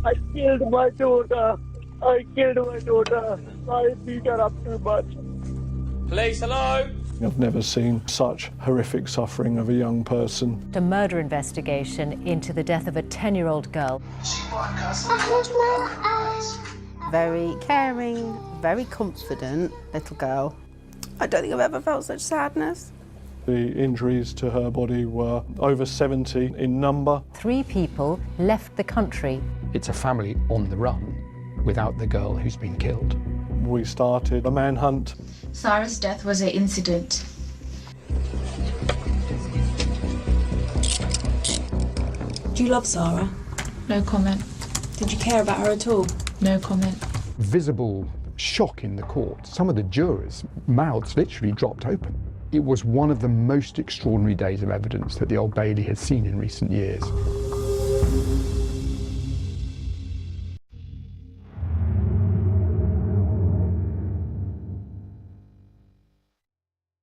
I killed my daughter. I killed my daughter. I beat her up too much. Police, hello? I've never seen such horrific suffering of a young person. A murder investigation into the death of a 10-year-old girl. Very caring, very confident little girl. I don't think I've ever felt such sadness. The injuries to her body were over 70 in number. 3 people left the country. It's a family on the run without the girl who's been killed. We started a manhunt. Sarah's death was an incident. Do you love Sarah? No comment. Did you care about her at all? No comment. Visible shock in the court. Some of the jurors' mouths literally dropped open. It was one of the most extraordinary days of evidence that the Old Bailey has seen in recent years.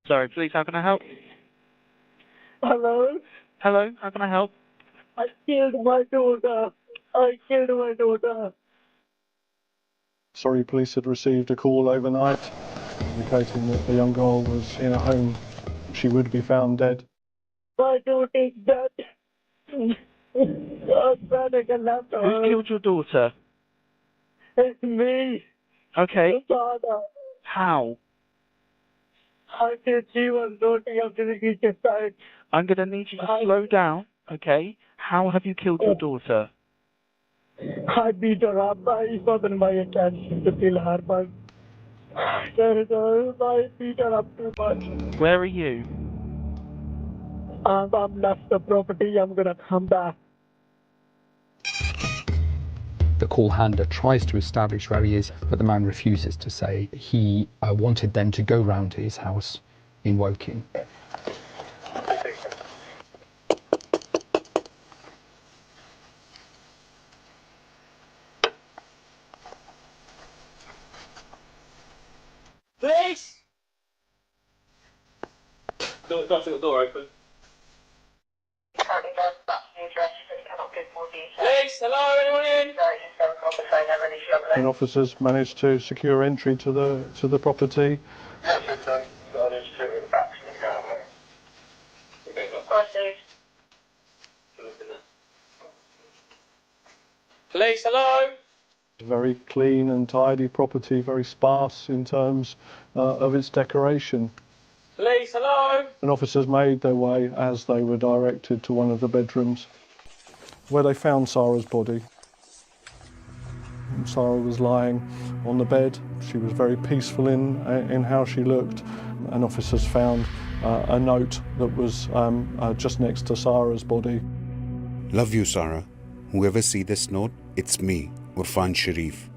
Sorry, police, how can I help? Hello? Hello, how can I help? I killed my daughter. I killed my daughter. Surrey police had received a call overnight indicating that the young girl was in a home. She would be found dead. My daughter is dead. Who killed your daughter? It's me. Okay, Father. how? I said she was looking up to the kitchen side. I'm going to need you to slow down, okay? How have you killed your daughter? I beat her up. I wasn't my intention to kill her, but I beat her up too much. Where are you? I'm left the property. I'm gonna come back. The call handler tries to establish where he is, but the man refuses to say. He wanted them to go round to his house in Woking. Police! Got the door open. Police, hello, anyone in? And officers managed to secure entry to the property. Police, hello? Very clean and tidy property, very sparse in terms of its decoration. Police, hello? And officers made their way, as they were directed, to one of the bedrooms where they found Sarah's body. Sarah was lying on the bed. She was very peaceful in how she looked, and officers found a note that was just next to Sarah's body. Love you, Sarah. Whoever see this note, it's me, Urfan Sharif,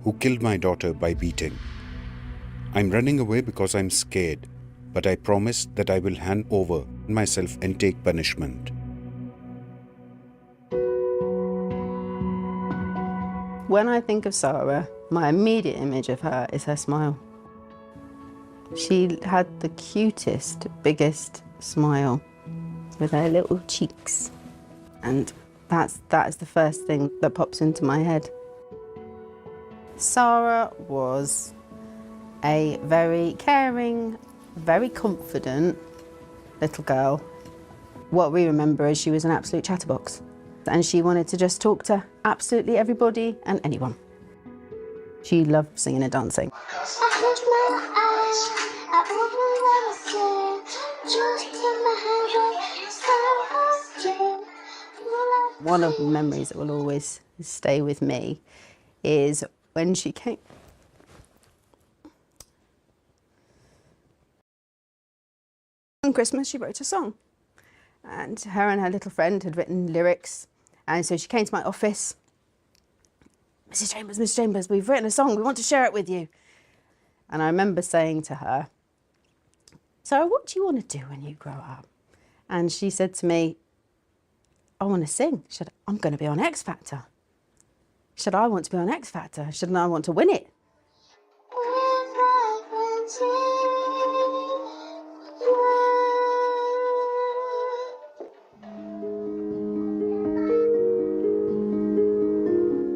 who killed my daughter by beating. I'm running away because I'm scared, but I promise that I will hand over myself and take punishment. When I think of Sarah, my immediate image of her is her smile. She had the cutest, biggest smile with her little cheeks. And that is the first thing that pops into my head. Sarah was a very caring, very confident little girl. What we remember is she was an absolute chatterbox. And she wanted to just talk to absolutely everybody and anyone. She loved singing and dancing. One of the memories that will always stay with me is when she came. On Christmas, she wrote a song. And her and her little friend had written lyrics. And so she came to my office. Mrs. Chambers, we've written a song. We want to share it with you. And I remember saying to her, Sarah, what do you want to do when you grow up? And she said to me, I want to sing. She said, I'm going to be on X Factor. She said, I want to be on X Factor. She said, and I want to win it.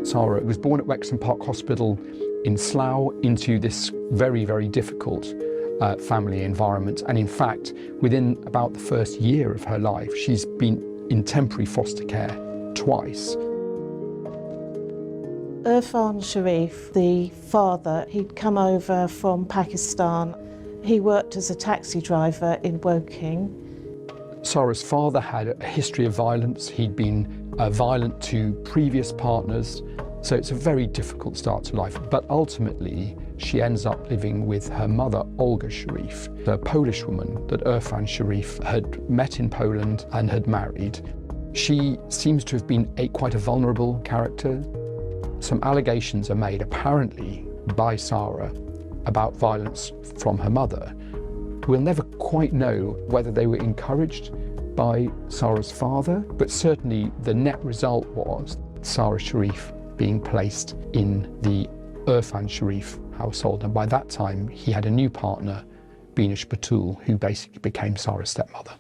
Sarah was born at Wexham Park Hospital in Slough into this very, very difficult family environment. And in fact, within about the first year of her life, she's been in temporary foster care twice. Irfan Sharif, the father, he'd come over from Pakistan. He worked as a taxi driver in Woking. Sarah's father had a history of violence. He'd been violent to previous partners. So it's a very difficult start to life. But ultimately, she ends up living with her mother, Olga Sharif, a Polish woman that Irfan Sharif had met in Poland and had married. She seems to have been quite a vulnerable character. Some allegations are made, apparently, by Sarah about violence from her mother. We'll never quite know whether they were encouraged by Sarah's father, but certainly the net result was Sarah Sharif being placed in the Irfan Sharif household. And by that time, he had a new partner, Binish Batul, who basically became Sarah's stepmother.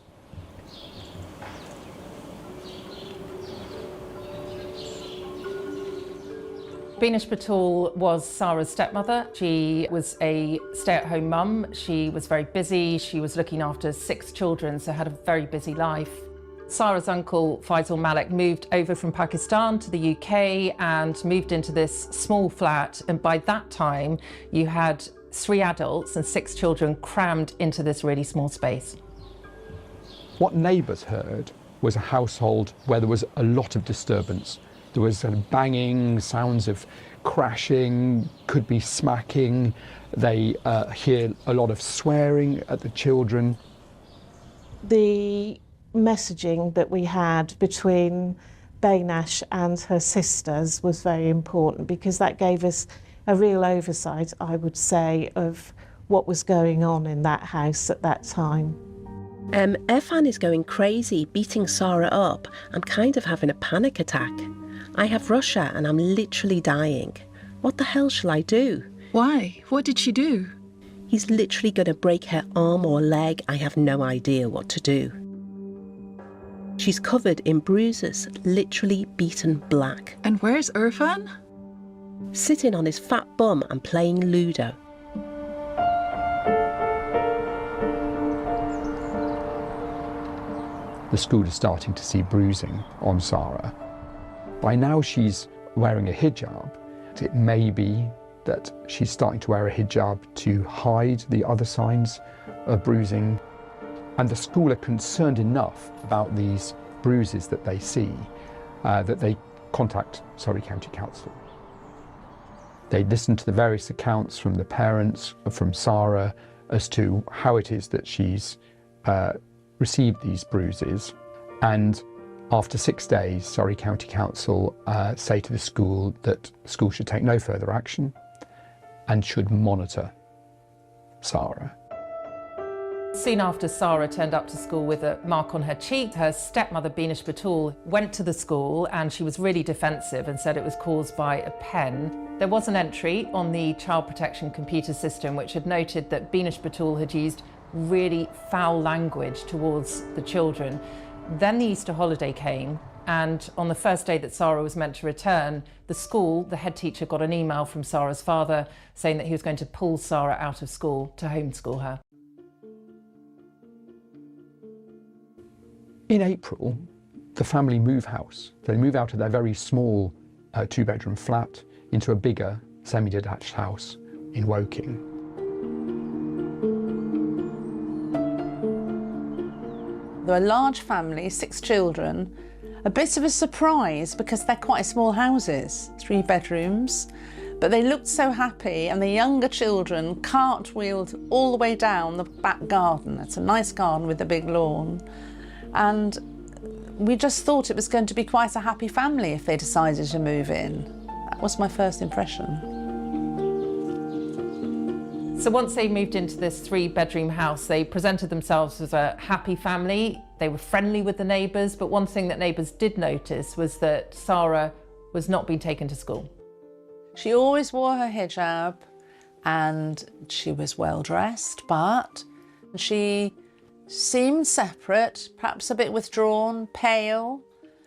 Binish Batul was Sarah's stepmother. She was a stay-at-home mum. She was very busy. She was looking after 6 children, so had a very busy life. Sarah's uncle, Faisal Malik, moved over from Pakistan to the UK and moved into this small flat. And by that time, you had 3 adults and 6 children crammed into this really small space. What neighbours heard was a household where there was a lot of disturbance. There was banging, sounds of crashing, could be smacking. They hear a lot of swearing at the children. The messaging that we had between Binish and her sisters was very important because that gave us a real oversight, I would say, of what was going on in that house at that time. Irfan is going crazy, beating Sarah up. I'm kind of having a panic attack. I have Russia and I'm literally dying. What the hell shall I do? Why? What did she do? He's literally going to break her arm or leg. I have no idea what to do. She's covered in bruises, literally beaten black. And where's Irfan? Sitting on his fat bum and playing Ludo. The school is starting to see bruising on Sarah. By now she's wearing a hijab. It may be that she's starting to wear a hijab to hide the other signs of bruising. And the school are concerned enough about these bruises that they see that they contact Surrey County Council. They listen to the various accounts from the parents, from Sarah, as to how it is that she's received these bruises. And after 6 days, Surrey County Council say to the school that the school should take no further action and should monitor Sarah. Soon after Sarah turned up to school with a mark on her cheek, her stepmother, Binish Batul, went to the school and she was really defensive and said it was caused by a pen. There was an entry on the Child Protection computer system which had noted that Binish Batul had used really foul language towards the children. Then the Easter holiday came, and on the first day that Sarah was meant to return, the school, the head teacher, got an email from Sarah's father saying that he was going to pull Sarah out of school to homeschool her. In April, the family move house. They move out of their very small 2-bedroom flat into a bigger semi-detached house in Woking. They're a large family, 6 children. A bit of a surprise because they're quite small houses, 3 bedrooms, but they looked so happy and the younger children cartwheeled all the way down the back garden. It's a nice garden with a big lawn. And we just thought it was going to be quite a happy family if they decided to move in. That was my first impression. So once they moved into this 3-bedroom house, they presented themselves as a happy family. They were friendly with the neighbours, but one thing that neighbours did notice was that Sarah was not being taken to school. She always wore her hijab and she was well dressed, but she seemed separate, perhaps a bit withdrawn, pale,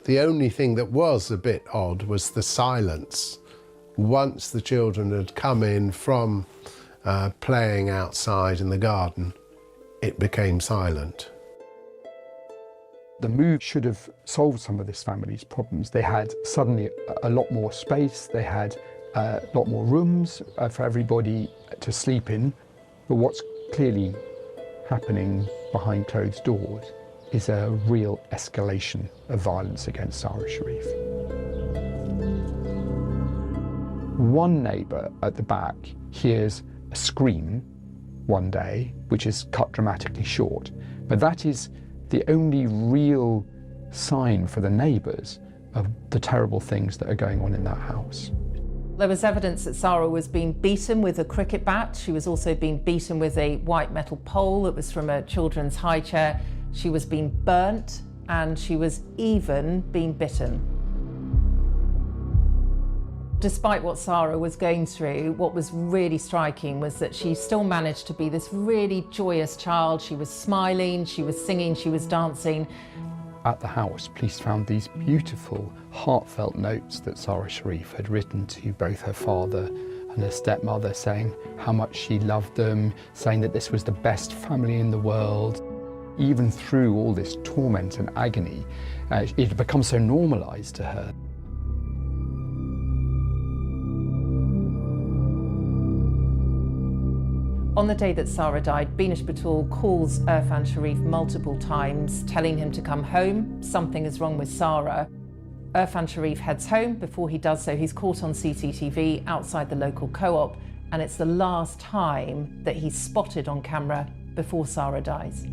The only thing that was a bit odd was the silence. Once the children had come in from playing outside in the garden, it became silent. The move should have solved some of this family's problems. They had suddenly a lot more space, they had a lot more rooms for everybody to sleep in. But what's clearly happening behind closed doors is a real escalation of violence against Sara Sharif. One neighbour at the back hears a scream one day, which is cut dramatically short, but that is the only real sign for the neighbours of the terrible things that are going on in that house. There was evidence that Sara was being beaten with a cricket bat. She was also being beaten with a white metal pole that was from a children's high chair. She was being burnt, and she was even being bitten. Despite what Sara was going through, what was really striking was that she still managed to be this really joyous child. She was smiling, she was singing, she was dancing. At the house, police found these beautiful, heartfelt notes that Sara Sharif had written to both her father and her stepmother, saying how much she loved them, saying that this was the best family in the world. Even through all this torment and agony, it had become so normalised to her. On the day that Sara died, Beenish Batul calls Irfan Sharif multiple times, telling him to come home. Something is wrong with Sara. Irfan Sharif heads home. Before he does so, he's caught on CCTV outside the local co-op, and it's the last time that he's spotted on camera before Sara dies.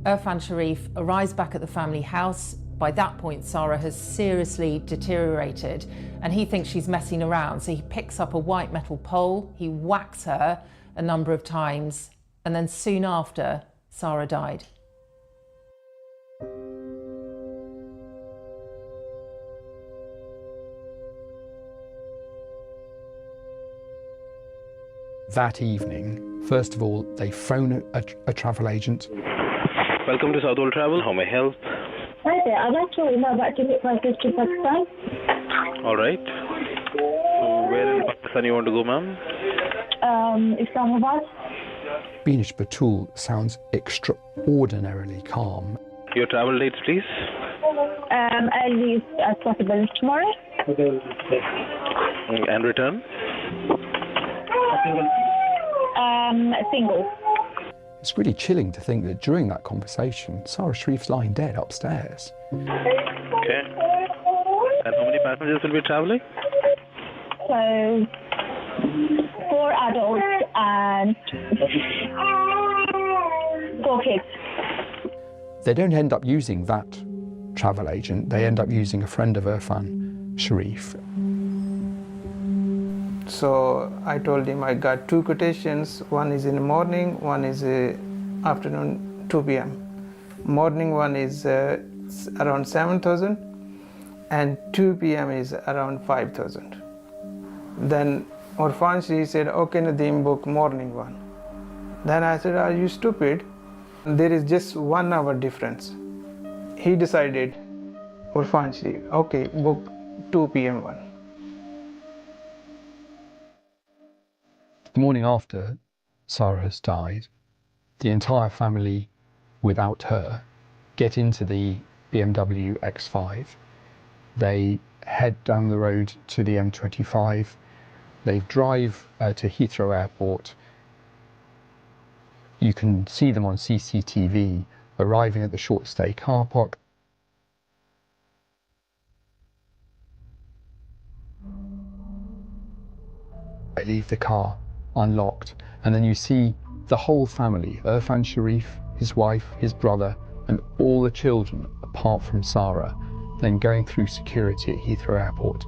Irfan Sharif arrives back at the family house. By that point, Sara has seriously deteriorated, and he thinks she's messing around, so he picks up a white metal pole, he whacks her a number of times, and then soon after, Sara died. That evening, first of all, they phone a travel agent. Welcome to South Old Travel, how may I help? Hi there, I'd like to know about ticket prices to Pakistan. All right. So where in Pakistan you want to go, ma'am? Islamabad. Beenish Batul sounds extraordinarily calm. Your travel dates, please? I'll leave as possible tomorrow. And return? Single. It's really chilling to think that during that conversation, Sara Sharif's lying dead upstairs. Okay. And how many passengers will be traveling? So, 4 adults and 4 kids. They don't end up using that travel agent, they end up using a friend of Irfan Sharif. So I told him I got 2 quotations, one is in the morning, one is afternoon 2 p.m. Morning one is around 7,000 and 2 p.m. is around 5,000. Then Irfan Sharif said, okay Nadeem, book morning one. Then I said, are you stupid? There is just 1 hour difference. He decided, Irfan Sharif, okay, book 2 p.m. one. The morning after Sara has died, the entire family, without her, get into the BMW X5. They head down the road to the M25. They drive to Heathrow Airport. You can see them on CCTV arriving at the short stay car park. They leave the car unlocked, and then you see the whole family, Irfan Sharif, his wife, his brother, and all the children, apart from Sara, then going through security at Heathrow Airport.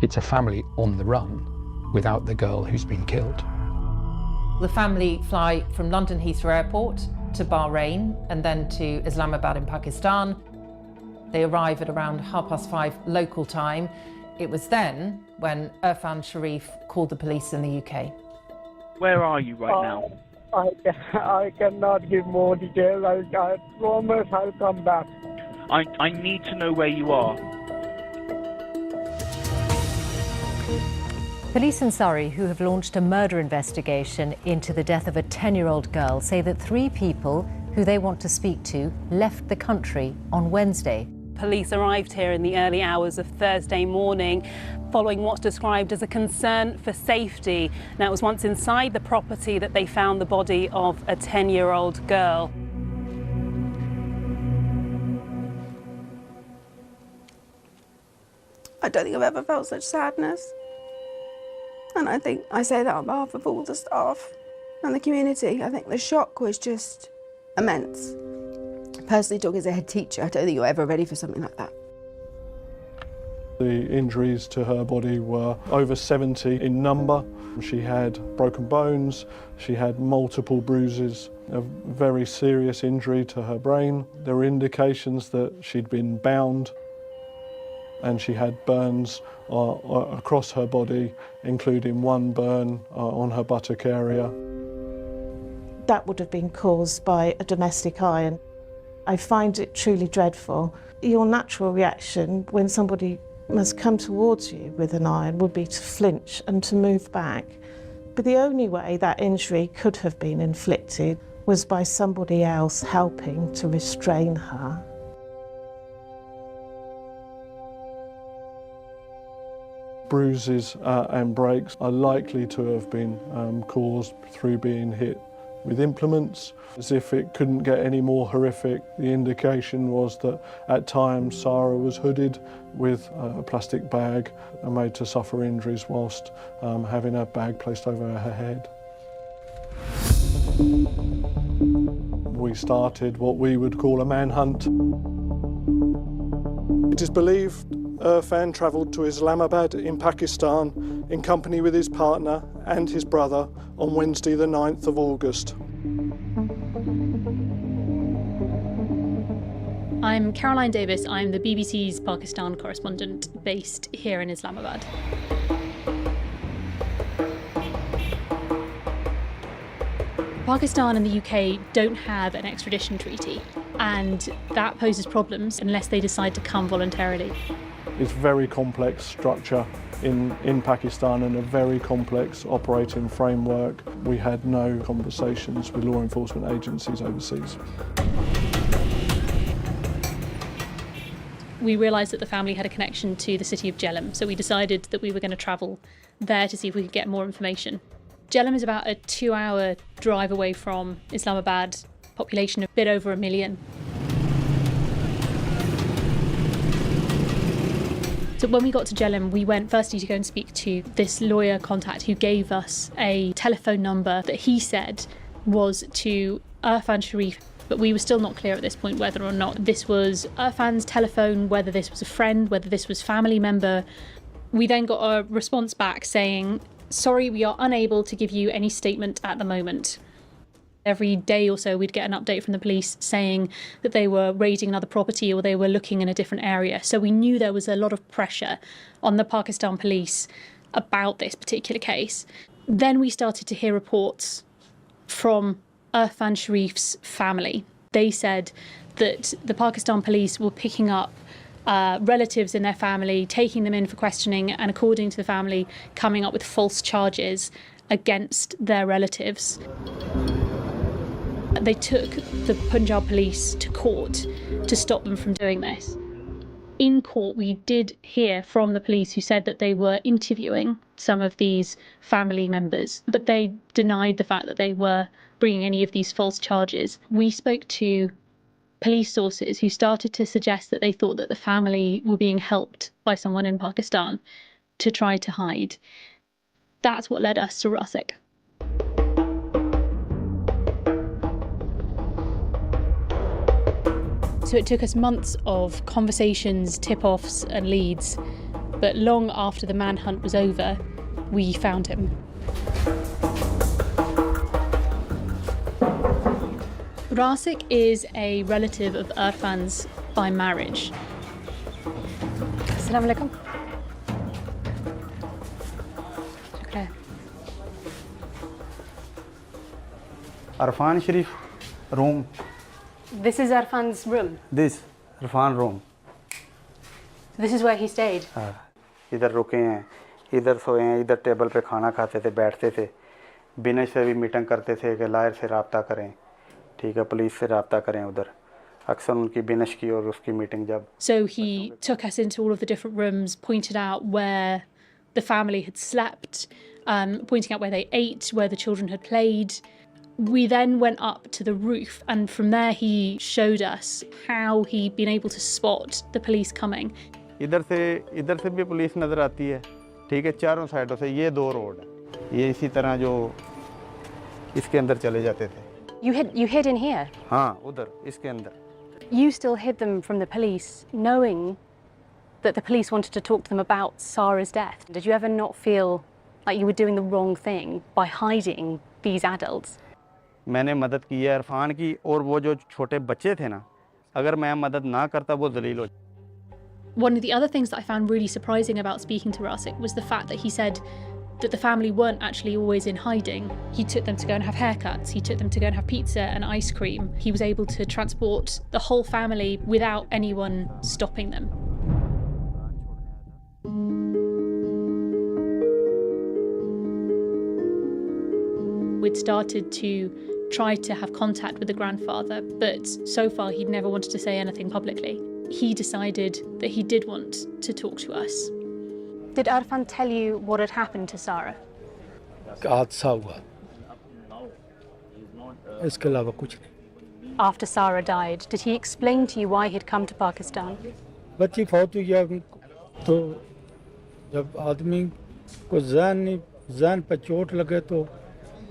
It's a family on the run without the girl who's been killed. The family fly from London Heathrow Airport to Bahrain and then to Islamabad in Pakistan. They arrive at around 5:30 local time. It was then when Irfan Sharif called the police in the UK. Where are you right now? I cannot give more details. I promise I'll come back. I need to know where you are. Police in Surrey, who have launched a murder investigation into the death of a 10-year-old girl, say that 3 people who they want to speak to left the country on Wednesday. Police arrived here in the early hours of Thursday morning following what's described as a concern for safety. Now, it was once inside the property that they found the body of a 10-year-old girl. I don't think I've ever felt such sadness. And I think I say that on behalf of all the staff and the community. I think the shock was just immense. Personally, talking as a head teacher, I don't think you're ever ready for something like that. The injuries to her body were over 70 in number. She had broken bones, she had multiple bruises, a very serious injury to her brain. There were indications that she'd been bound, and she had burns across her body, including one burn on her buttock area. That would have been caused by a domestic iron. I find it truly dreadful. Your natural reaction when somebody must come towards you with an iron would be to flinch and to move back. But the only way that injury could have been inflicted was by somebody else helping to restrain her. Bruises and breaks are likely to have been caused through being hit with implements. As if it couldn't get any more horrific, the indication was that at times Sarah was hooded with a plastic bag and made to suffer injuries whilst having a bag placed over her head. We started what we would call a manhunt. It is believed Irfan travelled to Islamabad in Pakistan in company with his partner and his brother on Wednesday the 9th of August. I'm Caroline Davis. I'm the BBC's Pakistan correspondent based here in Islamabad. Pakistan and the UK don't have an extradition treaty, and that poses problems unless they decide to come voluntarily. It's a very complex structure in Pakistan and a very complex operating framework. We had no conversations with law enforcement agencies overseas. We realised that the family had a connection to the city of Jhelum, so we decided that we were going to travel there to see if we could get more information. Jhelum is about a 2-hour drive away from Islamabad, population a bit over 1 million. So when we got to Jhelum, we went firstly to go and speak to this lawyer contact who gave us a telephone number that he said was to Irfan Sharif, but we were still not clear at this point whether or not this was Irfan's telephone, whether this was a friend, whether this was family member. We then got a response back saying, "Sorry, we are unable to give you any statement at the moment." Every day or so we'd get an update from the police saying that they were raiding another property or they were looking in a different area. So we knew there was a lot of pressure on the Pakistan police about this particular case. Then we started to hear reports from Irfan Sharif's family. They said that the Pakistan police were picking up relatives in their family, taking them in for questioning, and according to the family, coming up with false charges against their relatives. They took the Punjab police to court to stop them from doing this. In court, we did hear from the police who said that they were interviewing some of these family members, but they denied the fact that they were bringing any of these false charges. We spoke to police sources who started to suggest that they thought that the family were being helped by someone in Pakistan to try to hide. That's what led us to Rasik. So it took us months of conversations, tip-offs and leads, but long after the manhunt was over, we found him. Rasik is a relative of Irfan's by marriage. Assalamu alaikum. Okay. Arfan Sharif room. This is Arfan's room. This Arfan room. This is where he stayed. इधर रुके हैं, इधर सोए हैं, इधर table पे खाना खाते थे, बैठते थे। बिनेश से भी मीटिंग करते थे कि लायर से राब्ता करें, ठीक है, पुलिस से राब्ता करें उधर। अक्सर उनकी बिनेश की और उसकी मीटिंग जब। So he took us into all of the different rooms, pointed out where the family had slept, pointing out where they ate, where the children had played. We then went up to the roof, and from there he showed us how he'd been able to spot the police coming. इधर से भी police नज़र आती है, ठीक है, चारों साइडों से। ये 2 रोड है, ये इसी तरह जो इसके अंदर चले जाते थे। You hid in here? हाँ, उधर इसके अंदर। You still hid them from the police, knowing that the police wanted to talk to them about Sarah's death. Did you ever not feel like you were doing the wrong thing by hiding these adults? मैंने मदद की है इरफान की, और वो जो छोटे बच्चे थे ना, अगर मैं मदद ना करता वो जलील हो। One of the other things that I found really surprising about speaking to Rasik was the fact that he said that the family weren't actually always in hiding. He took them to go and have haircuts, he took them to go and have pizza and ice cream. He was able to transport the whole family without anyone stopping them. We'd started to try to have contact with the grandfather, but so far he'd never wanted to say anything publicly. He decided that he did want to talk to us. Did Arfan tell you what had happened to Sarah? After Sarah died, did he explain to you why he'd come to Pakistan? बच्ची फौत हुई है तो जब आदमी को ज़हन पर चोट लगे तो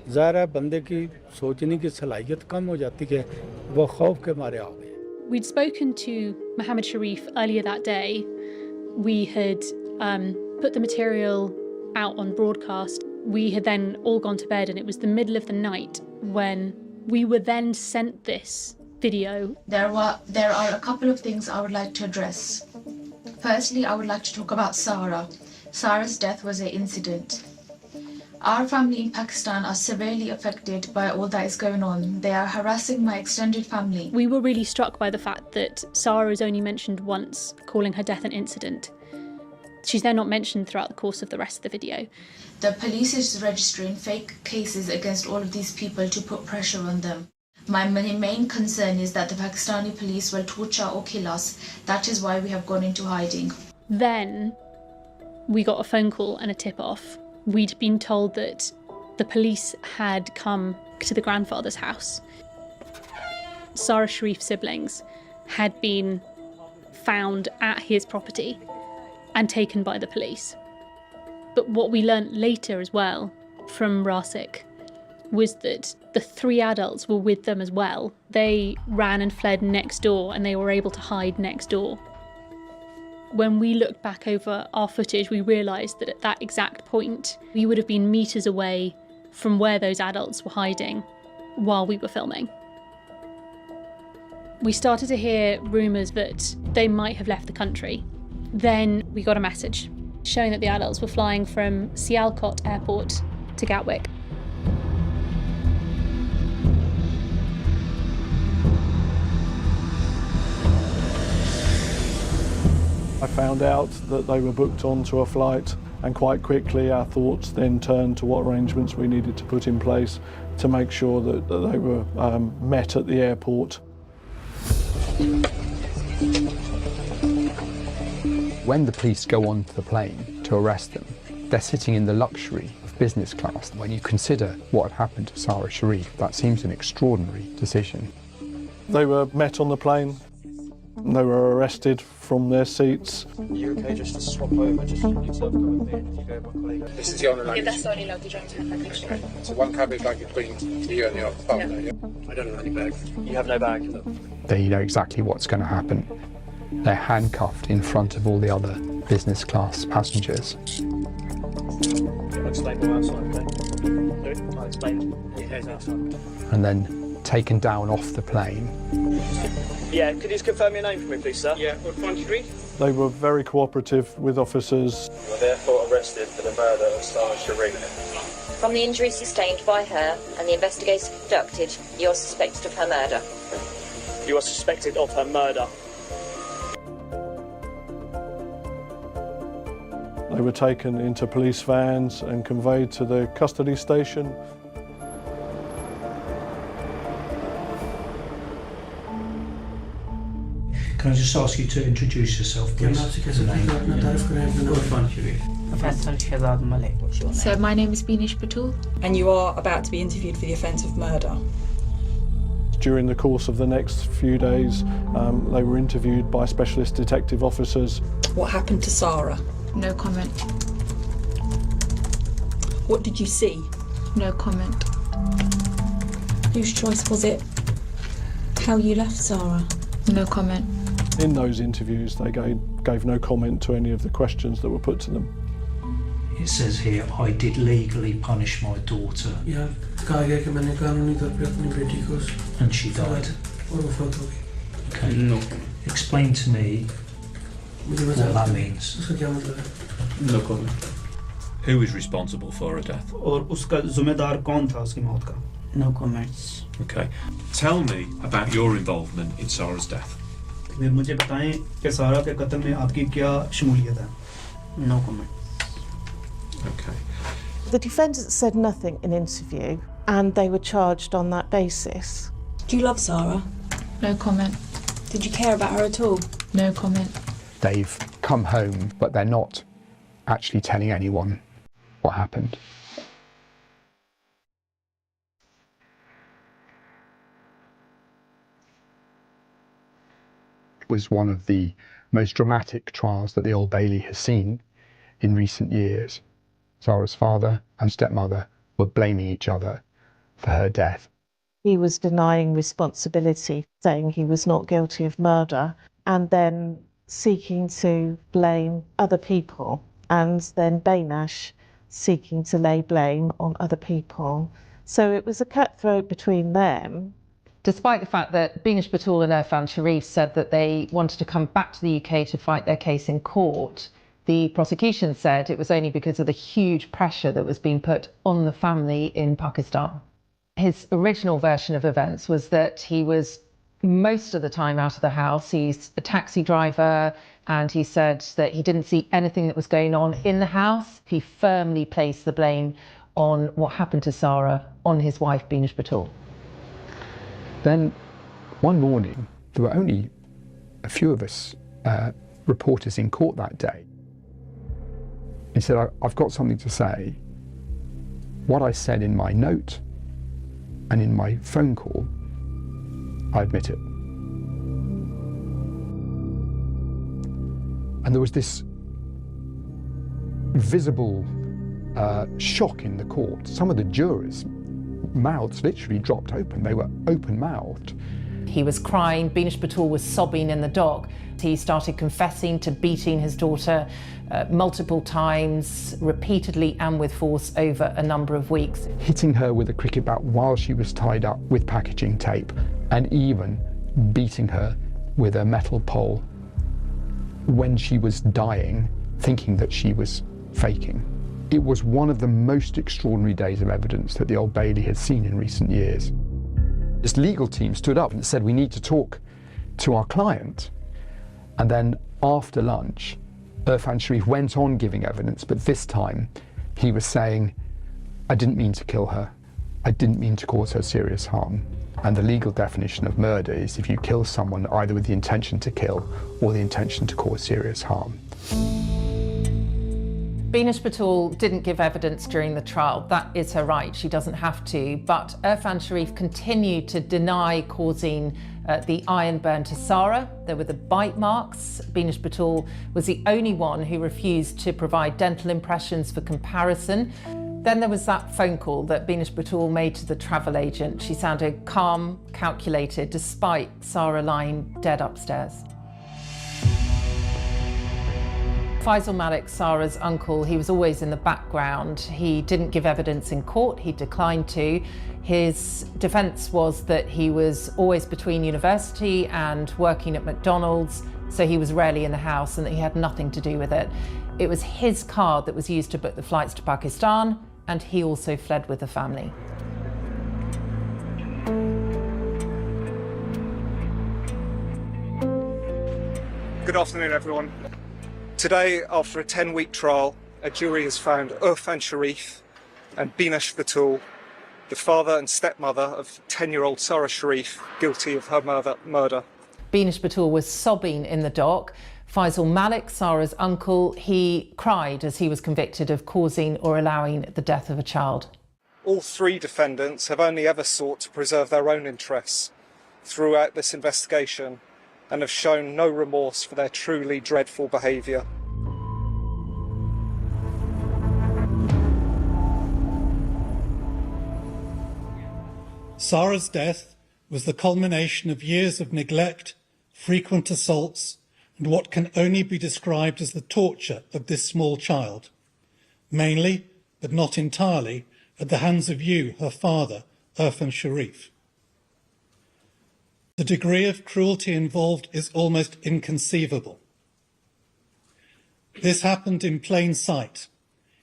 ज़ाहिर है बंदे की सोचने की सलाहियत कम हो जाती है, वो खौफ के मारे आ गए। We'd spoken to Mohammed Sharif earlier that day. We had put the material out on broadcast. We had then all gone to bed, and it was the middle of the night when we were then sent this video. There are a couple of things I would like to address. Firstly, I would like to talk about Sarah. Sarah's death was an incident. Our family in Pakistan are severely affected by all that is going on. They are harassing my extended family. We were really struck by the fact that Sarah is only mentioned once, calling her death an incident. She's then not mentioned throughout the course of the rest of the video. The police is registering fake cases against all of these people to put pressure on them. My main concern is that the Pakistani police will torture or kill us. That is why we have gone into hiding. Then we got a phone call and a tip-off. We'd been told that the police had come to the grandfather's house. Sarah Sharif's siblings had been found at his property and taken by the police. But what we learnt later as well from Rasik was that the 3 adults were with them as well. They ran and fled next door, and they were able to hide next door. When we looked back over our footage, we realised that at that exact point, we would have been metres away from where those adults were hiding while we were filming. We started to hear rumours that they might have left the country. Then we got a message showing that the adults were flying from Sialkot Airport to Gatwick. I found out that they were booked onto a flight, and quite quickly our thoughts then turned to what arrangements we needed to put in place to make sure that they were met at the airport. When the police go onto the plane to arrest them, they're sitting in the luxury of business class. When you consider what had happened to Sarah Sharif, that seems an extraordinary decision. They were met on the plane. They were arrested from their seats. Are you okay just to swap over? Just yourself go with me. You go with my colleague. This is the only luggage? Yeah, that's the only luggage I have. Okay. So one cabin bag between you and your partner, yeah? I don't have any bags. You have no bag? They know exactly what's going to happen. They're handcuffed in front of all the other business class passengers. I'll explain more outside, okay? I'll explain. Here's outside. And then taken down off the plane. Yeah, could you just confirm your name for me, please, sir? Yeah, Irfan Sharif. They were very cooperative with officers. You were therefore arrested for the murder of Sarah Sharif. From the injuries sustained by her and the investigation conducted, you are suspected of her murder. You are suspected of her murder. They were taken into police vans and conveyed to the custody station. Can I just ask you to introduce yourself, please? So my name is Binish Batul. And you are about to be interviewed for the offence of murder. During the course of the next few days, they were interviewed by specialist detective officers. What happened to Sarah? No comment. What did you see? No comment. Whose choice was it? How you left Sarah? No comment. In those interviews, they gave no comment to any of the questions that were put to them. It says here, I did legally punish my daughter. And she died. Okay. No. Explain to me what that means. No comment. Who is responsible for her death? और उसका ज़िम्मेदार कौन था उसकी मौत का? No comments. Okay. Tell me about your involvement in Sarah's death. मुझे बताएं कि सारा के कत्ल में आपकी क्या शमूलियत है? No comment. Okay. The defendants said nothing in interview and they were charged on that basis. Do you love Sarah? No comment. Did you care about her at all? No comment. They've come home, but they're not actually telling anyone what happened. It was one of the most dramatic trials that the Old Bailey has seen in recent years. Sarah's father and stepmother were blaming each other for her death. He was denying responsibility, saying he was not guilty of murder, and then seeking to blame other people, and then Baynash seeking to lay blame on other people. So it was a cutthroat between them. Despite the fact that Binish Batul and Irfan Sharif said that they wanted to come back to the UK to fight their case in court, the prosecution said it was only because of the huge pressure that was being put on the family in Pakistan. His original version of events was that he was most of the time out of the house. He's a taxi driver, and he said that he didn't see anything that was going on in the house. He firmly placed the blame on what happened to Sarah on his wife, Binish Batul. Then one morning, there were only a few of us reporters in court that day. He said, I've got something to say. What I said in my note and in my phone call, I admit it. And there was this visible shock in the court. Some of the jurors' mouths literally dropped open. They were open-mouthed. He was crying. Binish Batul was sobbing in the dock. He started confessing to beating his daughter multiple times, repeatedly and with force over a number of weeks. Hitting her with a cricket bat while she was tied up with packaging tape, and even beating her with a metal pole when she was dying, thinking that she was faking. It was one of the most extraordinary days of evidence that the Old Bailey had seen in recent years. This legal team stood up and said, we need to talk to our client. And then after lunch, Irfan Sharif went on giving evidence, but this time he was saying, I didn't mean to kill her. I didn't mean to cause her serious harm. And the legal definition of murder is if you kill someone either with the intention to kill or the intention to cause serious harm. Binish Batul didn't give evidence during the trial. That is her right. She doesn't have to. But Irfan Sharif continued to deny causing the iron burn to Sarah. There were the bite marks. Binish Batul was the only one who refused to provide dental impressions for comparison. Then there was that phone call that Binish Batul made to the travel agent. She sounded calm, calculated, despite Sarah lying dead upstairs. Faisal Malik, Sarah's uncle, he was always in the background. He didn't give evidence in court, he declined to. His defence was that he was always between university and working at McDonald's, so he was rarely in the house and that he had nothing to do with it. It was his card that was used to book the flights to Pakistan, and he also fled with the family. Good afternoon, everyone. Today, after a 10-week trial, a jury has found Irfan Sharif and Binesh Batul, the father and stepmother of 10-year-old Sara Sharif, guilty of her murder. Binesh Batul was sobbing in the dock. Faisal Malik, Sara's uncle, he cried as he was convicted of causing or allowing the death of a child. All three defendants have only ever sought to preserve their own interests throughout this investigation and have shown no remorse for their truly dreadful behaviour. Sara's death was the culmination of years of neglect, frequent assaults, and what can only be described as the torture of this small child, mainly, but not entirely, at the hands of you, her father, Irfan Sharif. The degree of cruelty involved is almost inconceivable. This happened in plain sight,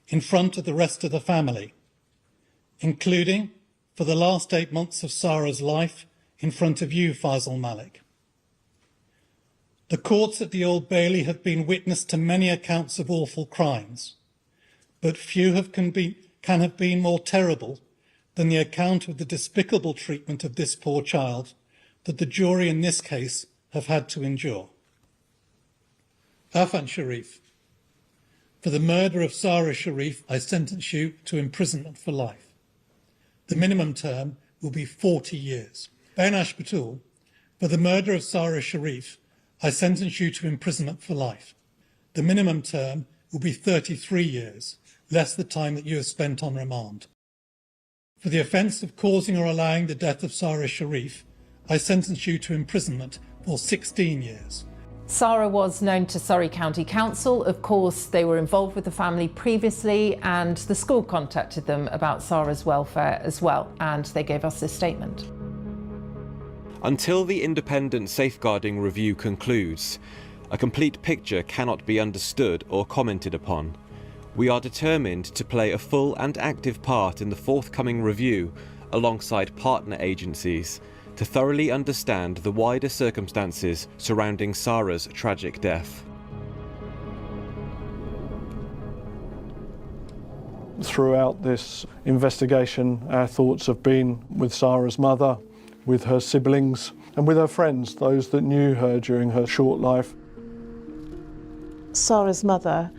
in front of the rest of the family, including, for the last 8 months of Sara's life, in front of you, Faisal Malik. The courts at the Old Bailey have been witness to many accounts of awful crimes, but few can have been more terrible than the account of the despicable treatment of this poor child that the jury in this case have had to endure. Irfan Sharif, for the murder of Sara Sharif, I sentence you to imprisonment for life. The minimum term will be 40 years. Binesh Batul, for the murder of Sara Sharif, I sentence you to imprisonment for life. The minimum term will be 33 years, less the time that you have spent on remand. For the offence of causing or allowing the death of Sara Sharif, I sentence you to imprisonment for 16 years. Sara was known to Surrey County Council. Of course, they were involved with the family previously, and the school contacted them about Sara's welfare as well, and they gave us this statement. Until the independent safeguarding review concludes, a complete picture cannot be understood or commented upon. We are determined to play a full and active part in the forthcoming review alongside partner agencies to thoroughly understand the wider circumstances surrounding Sara's tragic death. Throughout this investigation, our thoughts have been with Sara's mother, with her siblings, and with her friends, those that knew her during her short life. Sara's mother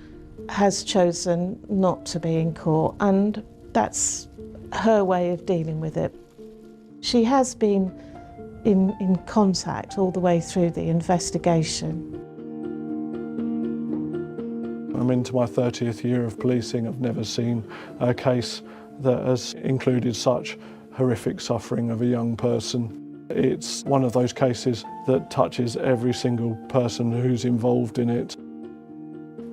has chosen not to be in court, and that's her way of dealing with it. She has been in contact all the way through the investigation. I'm into my 30th year of policing. I've never seen a case that has included such horrific suffering of a young person. It's one of those cases that touches every single person who's involved in it.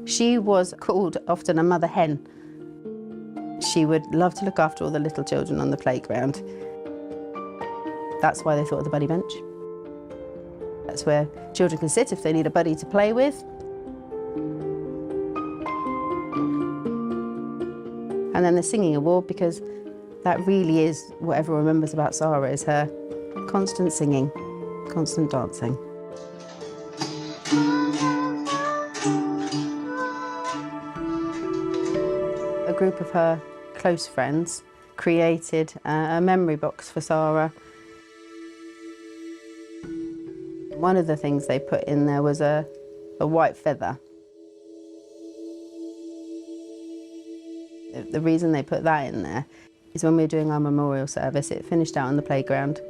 She was called often a mother hen. She would love to look after all the little children on the playground. That's why they thought of the buddy bench. That's where children can sit if they need a buddy to play with. And then the singing award, because that really is what everyone remembers about Sara, is her constant singing, constant dancing. A group of her close friends created a memory box for Sara. One of the things they put in there was a white feather. The reason they put that in there is when we were doing our memorial service, it finished out on the playground.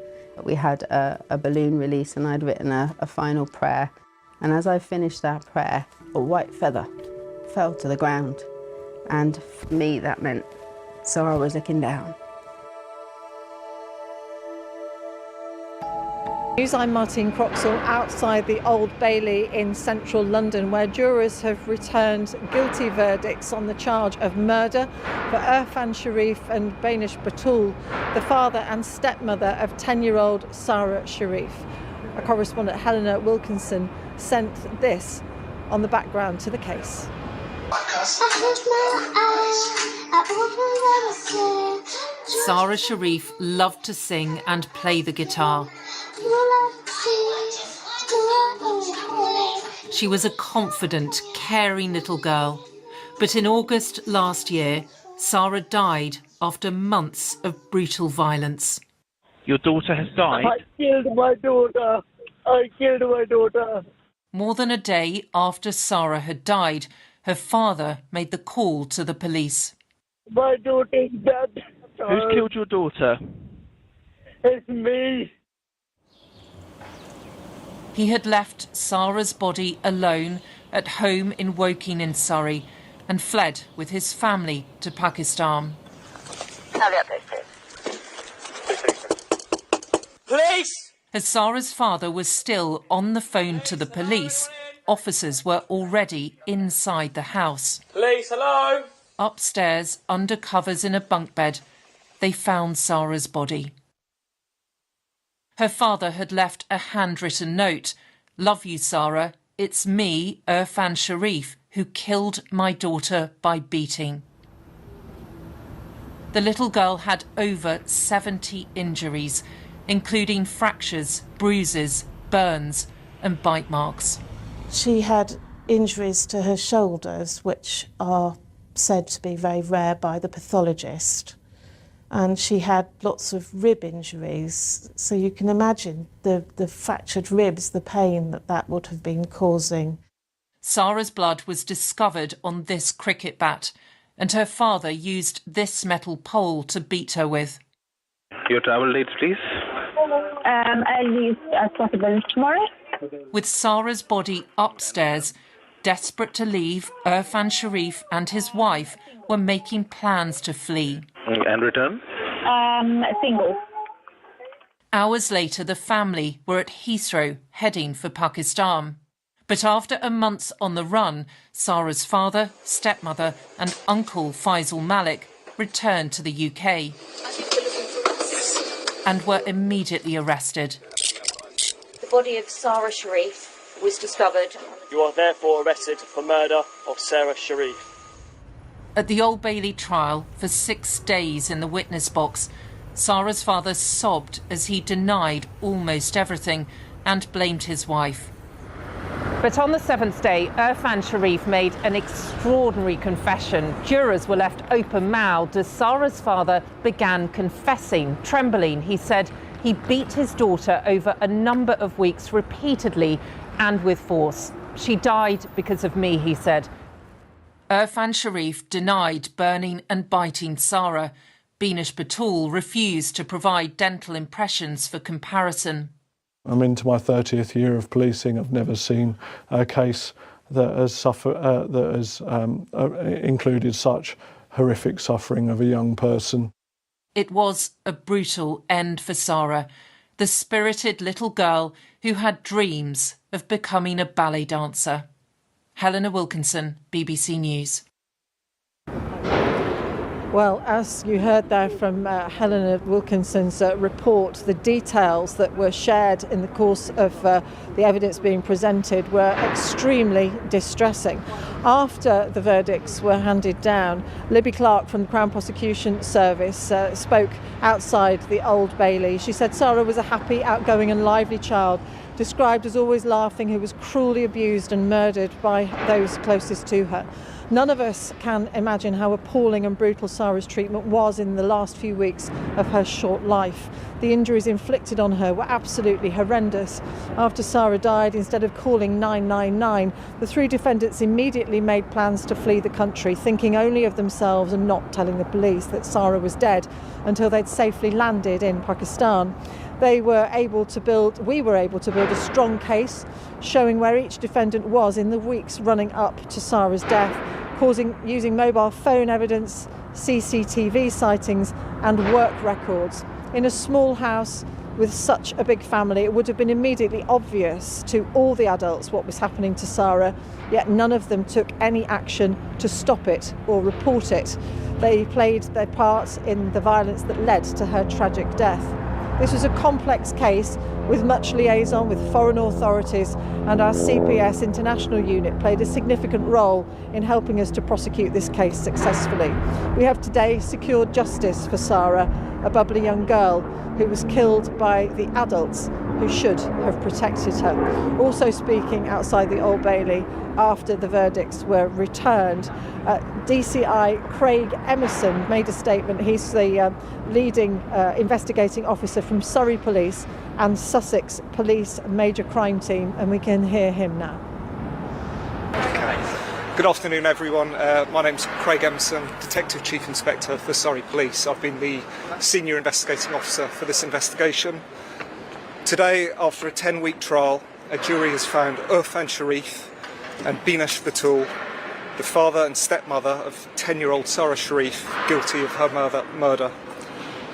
We had a balloon release and I'd written a final prayer. And as I finished that prayer, a white feather fell to the ground. And for me, that meant Sara was looking down. I'm Martine Croxall outside the Old Bailey in central London, where jurors have returned guilty verdicts on the charge of murder for Irfan Sharif and Binesh Batul, the father and stepmother of 10-year-old Sara Sharif. Our correspondent Helena Wilkinson sent this on the background to the case. Sarah Sharif loved to sing and play the guitar. She was a confident, caring little girl. But in August last year, Sarah died after months of brutal violence. Your daughter has died? I killed my daughter. I killed my daughter. More than a day after Sarah had died, her father made the call to the police. My daughter is dead. Who's killed your daughter? It's me. He had left Sarah's body alone at home in Woking in Surrey and fled with his family to Pakistan. Police! As Sarah's father was still on the phone to the police, officers were already inside the house. Police, hello? Upstairs, under covers in a bunk bed, they found Sarah's body. Her father had left a handwritten note. "Love you, Sarah. It's me, Irfan Sharif, who killed my daughter by beating." The little girl had over 70 injuries, including fractures, bruises, burns and bite marks. She had injuries to her shoulders, which are said to be very rare by the pathologist. And she had lots of rib injuries. So you can imagine the fractured ribs, the pain that would have been causing. Sarah's blood was discovered on this cricket bat, and her father used this metal pole to beat her with. Your travel dates, please. I'll leave as possible tomorrow. With Sarah's body upstairs, desperate to leave, Irfan Sharif and his wife were making plans to flee. And return? Single. Hours later, the family were at Heathrow, heading for Pakistan. But after a month on the run, Sarah's father, stepmother and uncle Faisal Malik returned to the UK and were immediately arrested. The body of Sarah Sharif was discovered. You are therefore arrested for murder of Sarah Sharif. At the Old Bailey trial, for 6 days in the witness box, Sarah's father sobbed as he denied almost everything and blamed his wife. But on the 7th day, Irfan Sharif made an extraordinary confession. Jurors were left open-mouthed as Sarah's father began confessing. Trembling, he said he beat his daughter over a number of weeks repeatedly and with force. She died because of me, he said. Irfan Sharif denied burning and biting Sarah. Beenish Batul refused to provide dental impressions for comparison. I'm into my 30th year of policing. I've never seen a case that has included such horrific suffering of a young person. It was a brutal end for Sarah, the spirited little girl who had dreams of becoming a ballet dancer. Helena Wilkinson, BBC News. Well, as you heard there from Helena Wilkinson's report, the details that were shared in the course of the evidence being presented were extremely distressing. After the verdicts were handed down, Libby Clark from the Crown Prosecution Service spoke outside the Old Bailey. She said Sarah was a happy, outgoing and lively child, described as always laughing, who was cruelly abused and murdered by those closest to her. None of us can imagine how appalling and brutal Sarah's treatment was in the last few weeks of her short life. The injuries inflicted on her were absolutely horrendous. After Sarah died, instead of calling 999, the 3 defendants immediately made plans to flee the country, thinking only of themselves and not telling the police that Sarah was dead until they'd safely landed in Pakistan. We were able to build a strong case showing where each defendant was in the weeks running up to Sarah's death, using mobile phone evidence, CCTV sightings and work records. In a small house with such a big family, it would have been immediately obvious to all the adults what was happening to Sarah, yet none of them took any action to stop it or report it. They played their part in the violence that led to her tragic death. This was a complex case with much liaison with foreign authorities, and our CPS International Unit played a significant role in helping us to prosecute this case successfully. We have today secured justice for Sarah, a bubbly young girl who was killed by the adults who should have protected her. Also speaking outside the Old Bailey after the verdicts were returned, DCI Craig Emerson made a statement. He's the leading investigating officer from Surrey Police and Sussex Police Major Crime Team, and we can hear him now. Good afternoon, everyone. My name's Craig Emerson, Detective Chief Inspector for Surrey Police. I've been the Senior Investigating Officer for this investigation. Today, after a 10-week trial, a jury has found Irfan Sharif and Binash Batul, the father and stepmother of 10-year-old Sarah Sharif, guilty of her murder.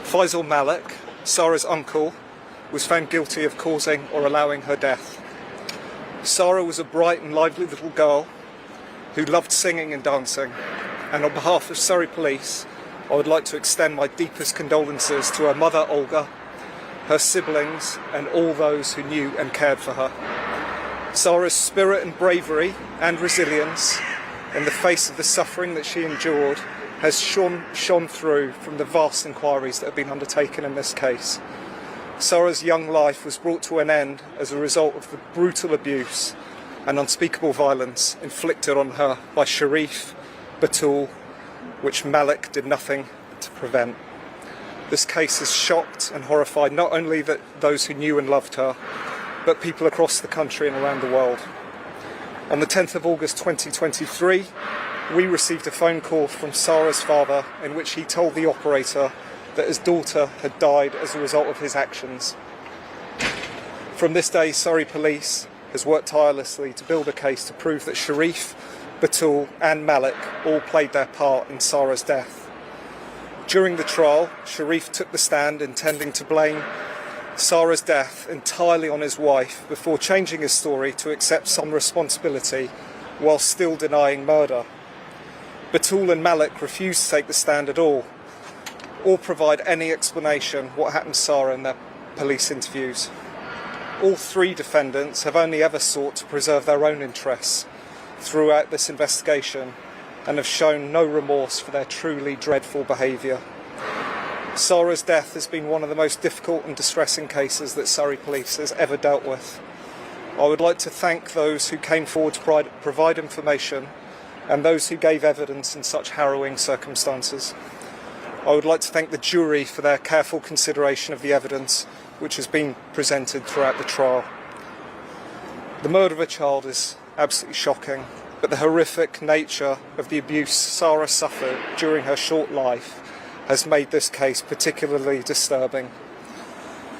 Faisal Malik, Sarah's uncle, was found guilty of causing or allowing her death. Sarah was a bright and lively little girl who loved singing and dancing, and on behalf of Surrey Police, I would like to extend my deepest condolences to her mother Olga, her siblings, and all those who knew and cared for her. Sarah's spirit and bravery and resilience in the face of the suffering that she endured has shone through from the vast inquiries that have been undertaken in this case. Sarah's young life was brought to an end as a result of the brutal abuse and unspeakable violence inflicted on her by Sharif, Batul, which Malik did nothing to prevent. This case has shocked and horrified not only those who knew and loved her, but people across the country and around the world. On the 10th of August 2023, we received a phone call from Sarah's father in which he told the operator that his daughter had died as a result of his actions. From this day, Surrey Police has worked tirelessly to build a case to prove that Sharif, Batul and Malik all played their part in Sarah's death. During the trial, Sharif took the stand intending to blame Sarah's death entirely on his wife before changing his story to accept some responsibility while still denying murder. Batul and Malik refused to take the stand at all or provide any explanation what happened to Sarah in their police interviews. All three defendants have only ever sought to preserve their own interests throughout this investigation and have shown no remorse for their truly dreadful behaviour. Sarah's death has been one of the most difficult and distressing cases that Surrey Police has ever dealt with. I would like to thank those who came forward to provide information and those who gave evidence in such harrowing circumstances. I would like to thank the jury for their careful consideration of the evidence which has been presented throughout the trial. The murder of a child is absolutely shocking, but the horrific nature of the abuse Sarah suffered during her short life has made this case particularly disturbing.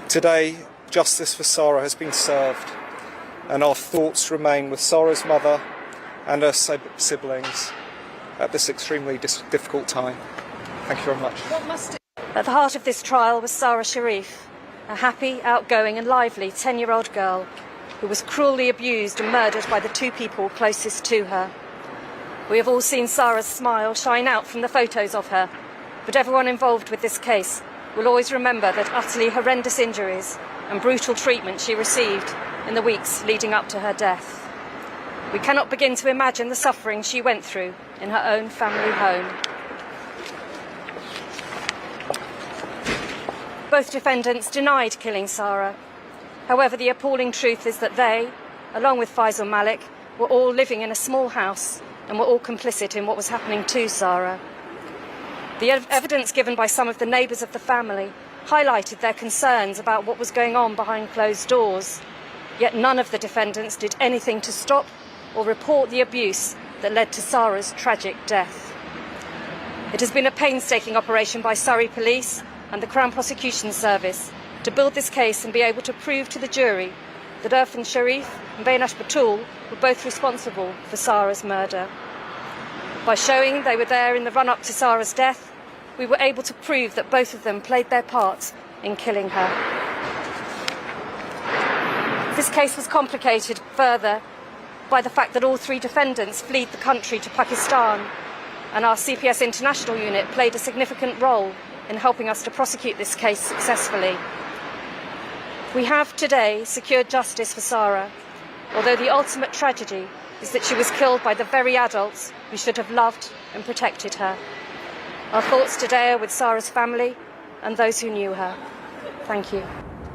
Today, justice for Sarah has been served, and our thoughts remain with Sarah's mother and her siblings at this extremely difficult time. Thank you very much. At the heart of this trial was Sarah Sharif, a happy, outgoing and lively 10-year-old girl who was cruelly abused and murdered by the two people closest to her. We have all seen Sarah's smile shine out from the photos of her, but everyone involved with this case will always remember that utterly horrendous injuries and brutal treatment she received in the weeks leading up to her death. We cannot begin to imagine the suffering she went through in her own family home. Both defendants denied killing Sarah. However, the appalling truth is that they, along with Faisal Malik, were all living in a small house and were all complicit in what was happening to Sarah. The evidence given by some of the neighbours of the family highlighted their concerns about what was going on behind closed doors, yet none of the defendants did anything to stop or report the abuse that led to Sarah's tragic death. It has been a painstaking operation by Surrey Police and the Crown Prosecution Service to build this case and be able to prove to the jury that Irfan Sharif and Binash Batul were both responsible for Sarah's murder. By showing they were there in the run-up to Sarah's death, we were able to prove that both of them played their part in killing her. This case was complicated further by the fact that all three defendants fled the country to Pakistan, and our CPS International Unit played a significant role in helping us to prosecute this case successfully. We have today secured justice for Sara, although the ultimate tragedy is that she was killed by the very adults who should have loved and protected her. Our thoughts today are with Sara's family and those who knew her. Thank you.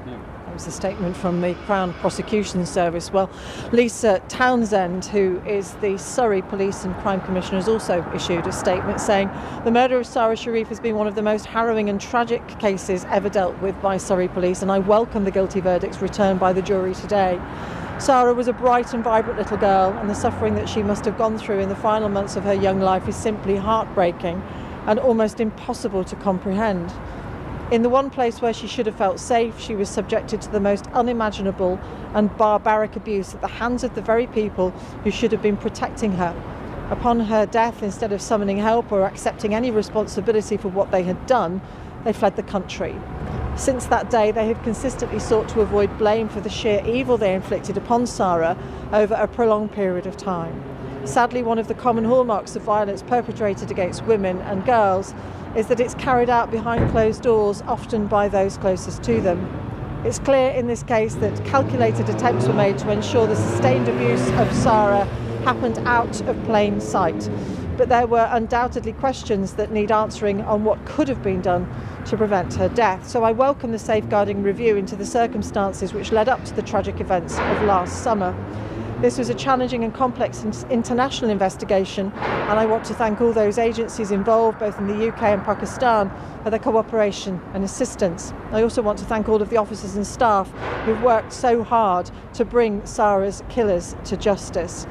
That was a statement from the Crown Prosecution Service. Well, Lisa Townsend, who is the Surrey Police and Crime Commissioner, has also issued a statement saying the murder of Sara Sharif has been one of the most harrowing and tragic cases ever dealt with by Surrey Police, and I welcome the guilty verdicts returned by the jury today. Sara was a bright and vibrant little girl, and the suffering that she must have gone through in the final months of her young life is simply heartbreaking and almost impossible to comprehend. In the one place where she should have felt safe, she was subjected to the most unimaginable and barbaric abuse at the hands of the very people who should have been protecting her. Upon her death, instead of summoning help or accepting any responsibility for what they had done, they fled the country. Since that day, they have consistently sought to avoid blame for the sheer evil they inflicted upon Sara over a prolonged period of time. Sadly, one of the common hallmarks of violence perpetrated against women and girls is that it's carried out behind closed doors, often by those closest to them. It's clear in this case that calculated attempts were made to ensure the sustained abuse of Sara happened out of plain sight. But there were undoubtedly questions that need answering on what could have been done to prevent her death. So I welcome the safeguarding review into the circumstances which led up to the tragic events of last summer. This was a challenging and complex international investigation, and I want to thank all those agencies involved, both in the UK and Pakistan, for their cooperation and assistance. I also want to thank all of the officers and staff who've worked so hard to bring Sara's killers to justice.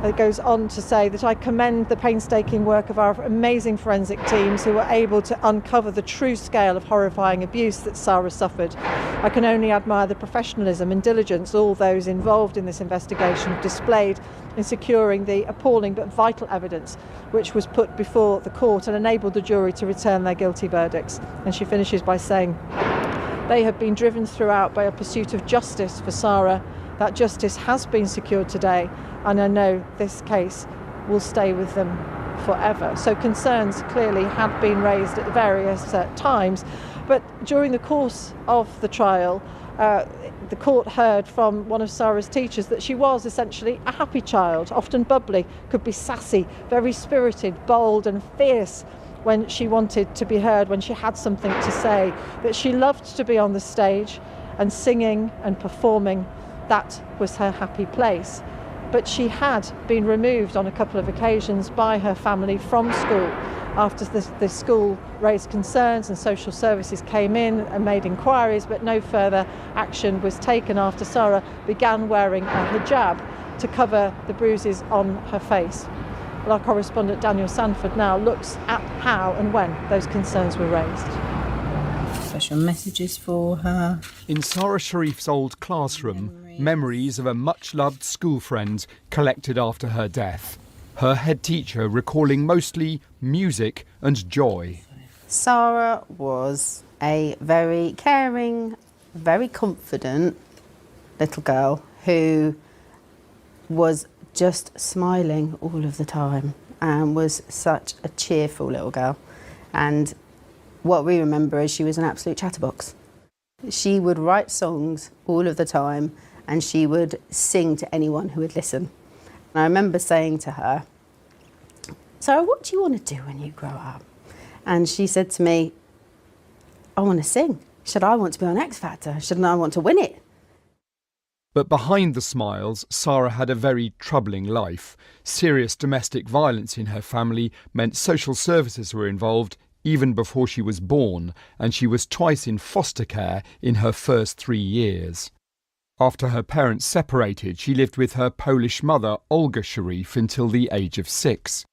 It goes on to say that I commend the painstaking work of our amazing forensic teams who were able to uncover the true scale of horrifying abuse that Sara suffered. I can only admire the professionalism and diligence all those involved in this investigation have displayed in securing the appalling but vital evidence which was put before the court and enabled the jury to return their guilty verdicts. And she finishes by saying, they have been driven throughout by a pursuit of justice for Sara. That justice has been secured today, and I know this case will stay with them forever. So concerns clearly had been raised at various times, but during the course of the trial, the court heard from one of Sara's teachers that she was essentially a happy child, often bubbly, could be sassy, very spirited, bold and fierce when she wanted to be heard, when she had something to say, that she loved to be on the stage and singing and performing. That was her happy place. But she had been removed on a couple of occasions by her family from school after the school raised concerns and social services came in and made inquiries, but no further action was taken after Sara began wearing a hijab to cover the bruises on her face. Well, our correspondent Daniel Sanford now looks at how and when those concerns were raised. Special messages for her. In Sara Sharif's old classroom, memories of a much-loved school friend collected after her death. Her head teacher recalling mostly music and joy. Sara was a very caring, very confident little girl who was just smiling all of the time and was such a cheerful little girl. And what we remember is she was an absolute chatterbox. She would write songs all of the time and she would sing to anyone who would listen. And I remember saying to her, Sara, what do you want to do when you grow up? And she said to me, I want to sing. Should I want to be on X Factor? Shouldn't I want to win it? But behind the smiles, Sara had a very troubling life. Serious domestic violence in her family meant social services were involved even before she was born, and she was twice in foster care in her first 3 years. After her parents separated, she lived with her Polish mother, Olga Sharif, until the age of 6.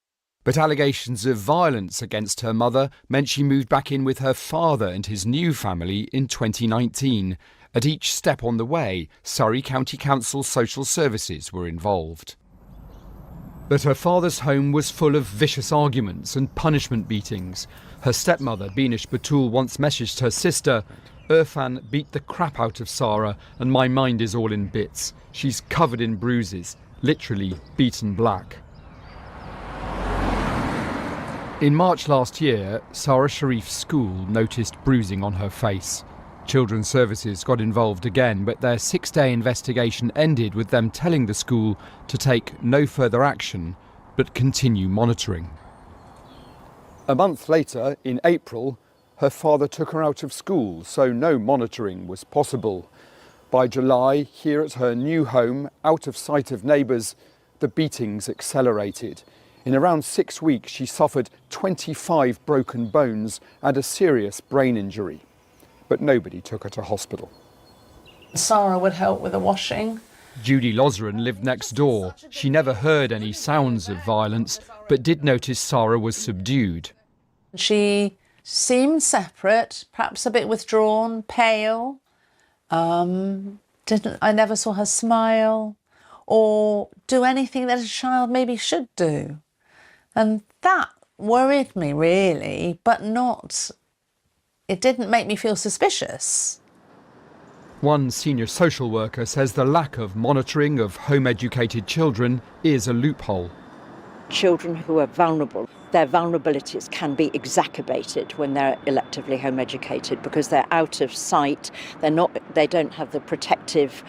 But allegations of violence against her mother meant she moved back in with her father and his new family in 2019. At each step on the way, Surrey County Council social services were involved. But her father's home was full of vicious arguments and punishment beatings. Her stepmother, Binish Batul, once messaged her sister, Irfan beat the crap out of Sara and my mind is all in bits. She's covered in bruises, literally beaten black. In March last year, Sara Sharif's school noticed bruising on her face. Children's Services got involved again, but their 6-day investigation ended with them telling the school to take no further action, but continue monitoring. A month later, in April, her father took her out of school, so no monitoring was possible. By July, here at her new home, out of sight of neighbours, the beatings accelerated. In around 6 weeks, she suffered 25 broken bones and a serious brain injury. But nobody took her to hospital. Sarah would help with the washing. Judy Lozeran lived next door. She never heard any sounds of violence, but did notice Sarah was subdued. She seemed separate, perhaps a bit withdrawn, pale. I never saw her smile or do anything that a child maybe should do. And that worried me really, but it didn't make me feel suspicious. One senior social worker says the lack of monitoring of home-educated children is a loophole. Children who are vulnerable, their vulnerabilities can be exacerbated when they're electively home educated because they're out of sight, they don't have the protective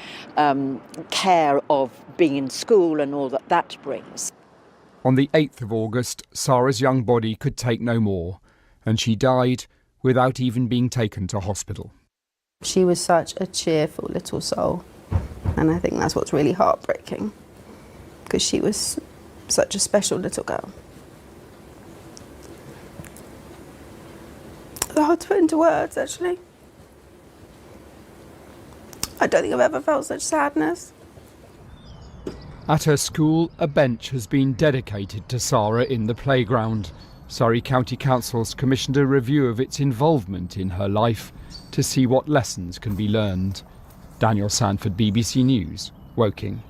care of being in school and all that brings. On the 8th of August, Sarah's young body could take no more, and she died without even being taken to hospital. She was such a cheerful little soul, and I think that's what's really heartbreaking, because she was such a special little girl. It's hard to put into words, actually. I don't think I've ever felt such sadness. At her school, a bench has been dedicated to Sarah in the playground. Surrey County Council's commissioned a review of its involvement in her life to see what lessons can be learned. Daniel Sanford, BBC News, Woking.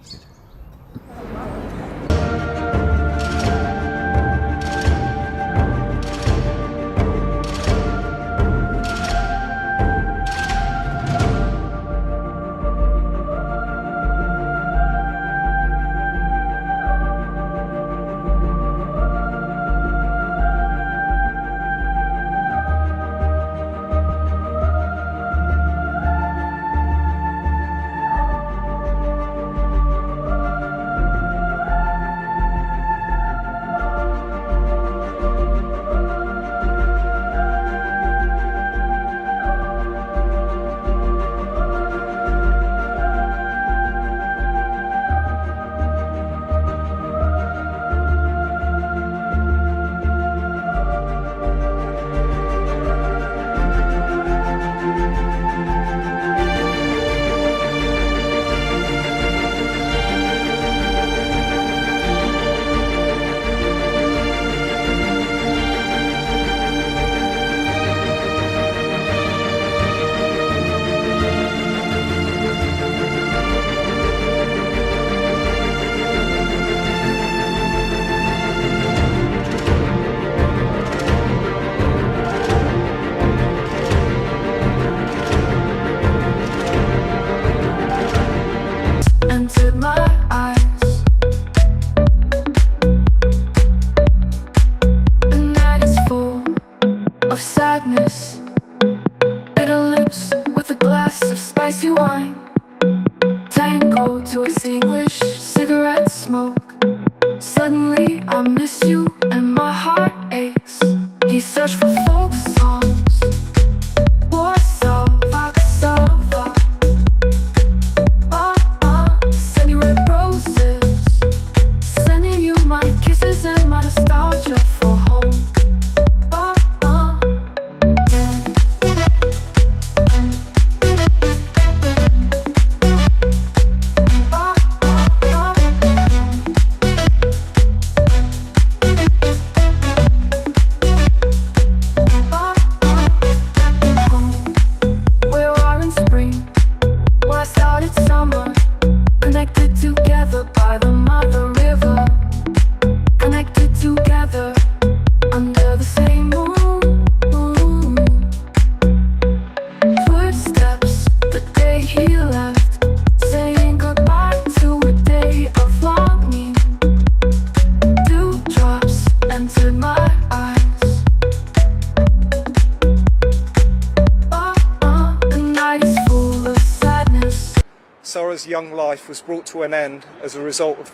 young life was brought to an end as a result of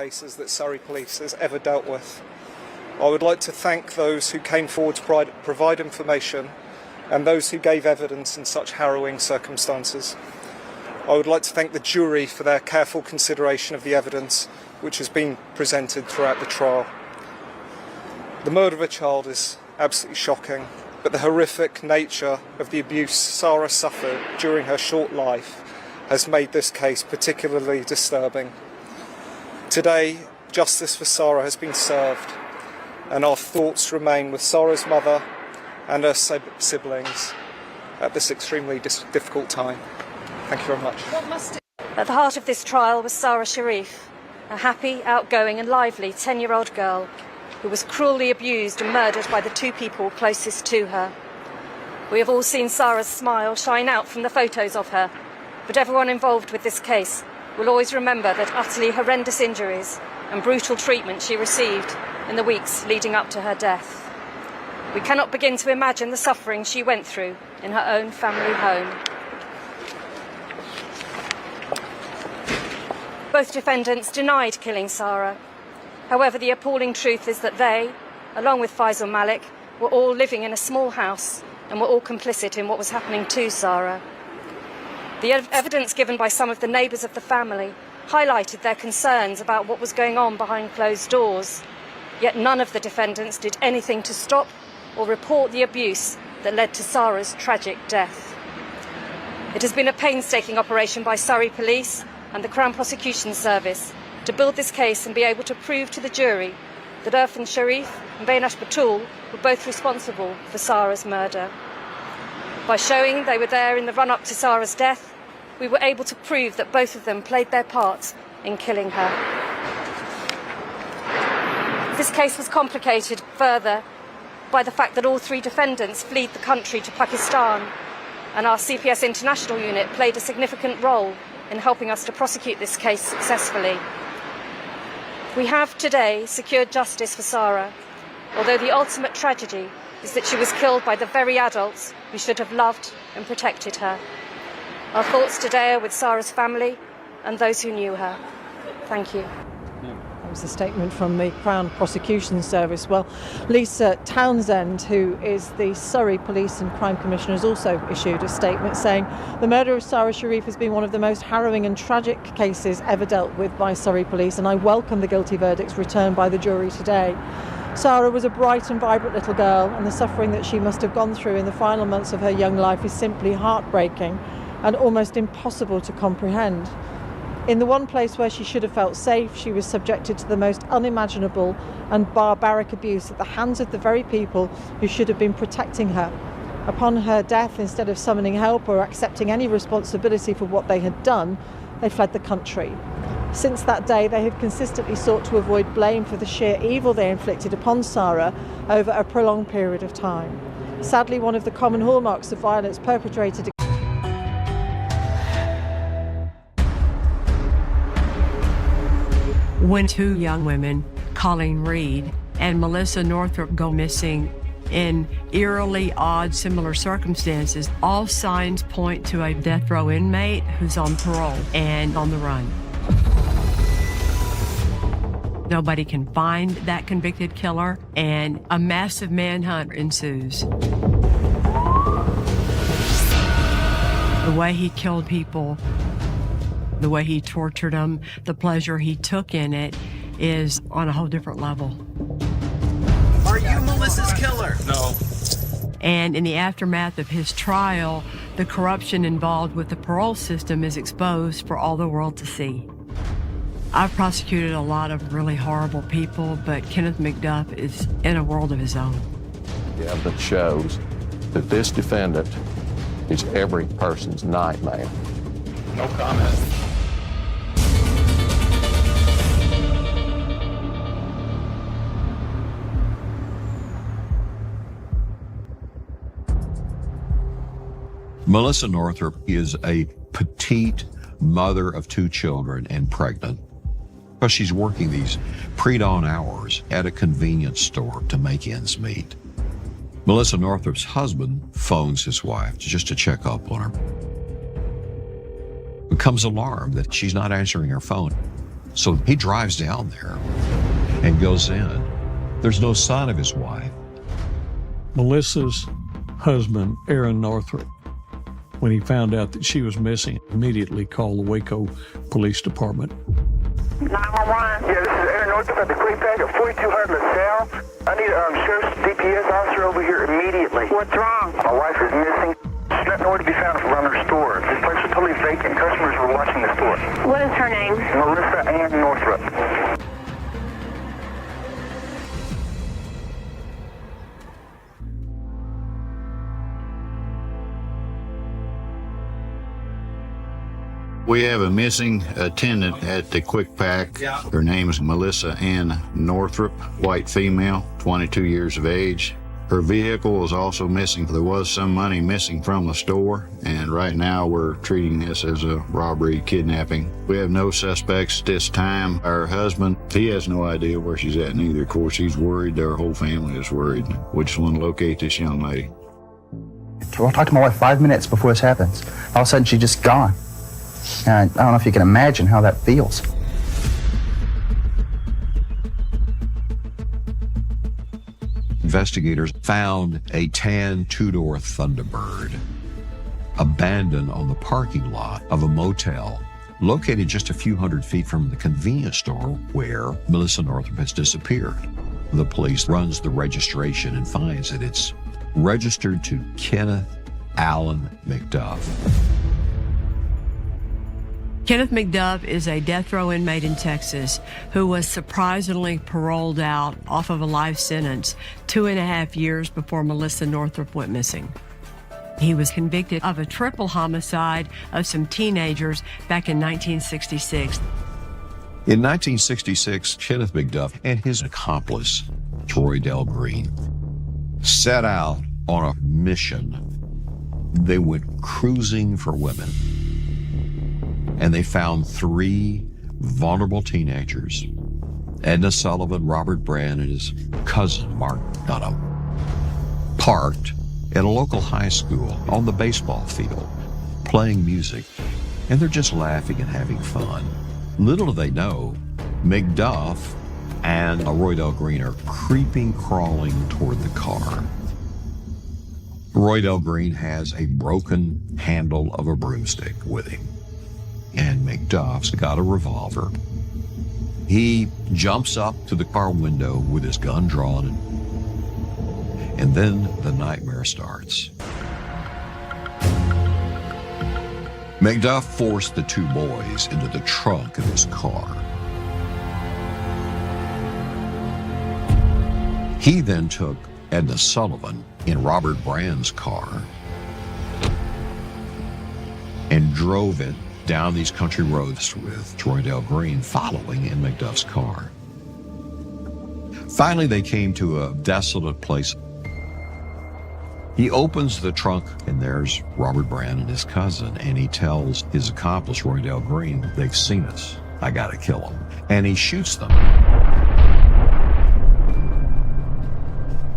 cases that Surrey Police has ever dealt with. I would like to thank those who came forward to provide information and those who gave evidence in such harrowing circumstances. I would like to thank the jury for their careful consideration of the evidence which has been presented throughout the trial. The murder of a child is absolutely shocking, but the horrific nature of the abuse Sarah suffered during her short life has made this case particularly disturbing. Today, justice for Sarah has been served, and our thoughts remain with Sarah's mother and her siblings at this extremely difficult time. Thank you very much. At the heart of this trial was Sarah Sharif, a happy, outgoing and lively 10-year-old girl who was cruelly abused and murdered by the two people closest to her. We have all seen Sarah's smile shine out from the photos of her, but everyone involved with this case will always remember that utterly horrendous injuries and brutal treatment she received in the weeks leading up to her death. We cannot begin to imagine the suffering she went through in her own family home. Both defendants denied killing Sarah. However, the appalling truth is that they, along with Faisal Malik, were all living in a small house and were all complicit in what was happening to Sarah. The evidence given by some of the neighbours of the family highlighted their concerns about what was going on behind closed doors, yet none of the defendants did anything to stop or report the abuse that led to Sarah's tragic death. It has been a painstaking operation by Surrey Police and the Crown Prosecution Service to build this case and be able to prove to the jury that Irfan Sharif and Bainash Batul were both responsible for Sarah's murder. By showing they were there in the run-up to Sarah's death, we were able to prove that both of them played their part in killing her. This case was complicated further by the fact that all three defendants fled the country to Pakistan, and our CPS International unit played a significant role in helping us to prosecute this case successfully. We have today secured justice for Sarah, although the ultimate tragedy is that she was killed by the very adults who should have loved and protected her. Our thoughts today are with Sarah's family and those who knew her. Thank you. That was a statement from the Crown Prosecution Service. Well, Lisa Townsend, who is the Surrey Police and Crime Commissioner, has also issued a statement saying the murder of Sarah Sharif has been one of the most harrowing and tragic cases ever dealt with by Surrey Police, and I welcome the guilty verdicts returned by the jury today. Sarah was a bright and vibrant little girl, and the suffering that she must have gone through in the final months of her young life is simply heartbreaking and almost impossible to comprehend. In the one place where she should have felt safe, she was subjected to the most unimaginable and barbaric abuse at the hands of the very people who should have been protecting her. Upon her death, instead of summoning help or accepting any responsibility for what they had done, they fled the country. Since that day, they have consistently sought to avoid blame for the sheer evil they inflicted upon Sarah over a prolonged period of time. Sadly, one of the common hallmarks of violence perpetrated when two young women, Colleen Reed and Melissa Northrup, go missing in eerily odd, similar circumstances, all signs point to a death row inmate who's on parole and on the run. Nobody can find that convicted killer, and a massive manhunt ensues. The way he killed people, the way he tortured them, the pleasure he took in it is on a whole different level. Are you Melissa's killer? No. And in the aftermath of his trial, the corruption involved with the parole system is exposed for all the world to see. I've prosecuted a lot of really horrible people, but Kenneth McDuff is in a world of his own. The evidence shows that this defendant is every person's nightmare. No comment. Melissa Northrup is a petite mother of 2 children and pregnant. But she's working these pre-dawn hours at a convenience store to make ends meet. Melissa Northrup's husband phones his wife just to check up on her. Becomes alarmed that she's not answering her phone. So he drives down there and goes in. There's no sign of his wife. Melissa's husband, Aaron Northrup, when he found out that she was missing, immediately called the Waco Police Department. 911. Yeah, this is Aaron Northrup at the Quick Pack at 4200 LaSalle. I need a sheriff's DPS officer over here immediately. What's wrong? My wife is missing. She's not nowhere to be found around her store. This place is totally vacant. Customers were watching the store. What is her name? Melissa Ann Northrup. We have a missing attendant at the Quick Pack. Her name is Melissa Ann Northrup, white female, 22 years of age. Her vehicle is also missing. There was some money missing from the store, and right now we're treating this as a robbery kidnapping. We have no suspects at this time. Our husband, he has no idea where she's at neither. Of course, he's worried. Our whole family is worried. We just want to locate this young lady. I talked to my wife 5 minutes before this happens. All of a sudden, she's just gone. And I don't know if you can imagine how that feels. Investigators found a tan 2-door Thunderbird abandoned on the parking lot of a motel located just a few hundred feet from the convenience store where Melissa Northrup has disappeared. The police runs the registration and finds that it's registered to Kenneth Allen McDuff. Kenneth McDuff is a death row inmate in Texas who was surprisingly paroled out off of a life sentence 2.5 years before Melissa Northrup went missing. He was convicted of a triple homicide of some teenagers back in 1966. In 1966, Kenneth McDuff and his accomplice, Troy Del Green, set out on a mission. They went cruising for women. And they found 3 vulnerable teenagers, Edna Sullivan, Robert Brand, and his cousin, Mark Dunham, parked at a local high school on the baseball field, playing music, and they're just laughing and having fun. Little do they know, McDuff and Roy Del Green are crawling toward the car. Roy Del Green has a broken handle of a broomstick with him. And McDuff's got a revolver. He jumps up to the car window with his gun drawn, and then the nightmare starts. McDuff forced the 2 boys into the trunk of his car. He then took Edna Sullivan in Robert Brand's car and drove it down these country roads with Troy Del Green following in McDuff's car. Finally, they came to a desolate place. He opens the trunk, and there's Robert Brand and his cousin, and he tells his accomplice, Roy Del Green, they've seen us. I gotta kill them. And he shoots them.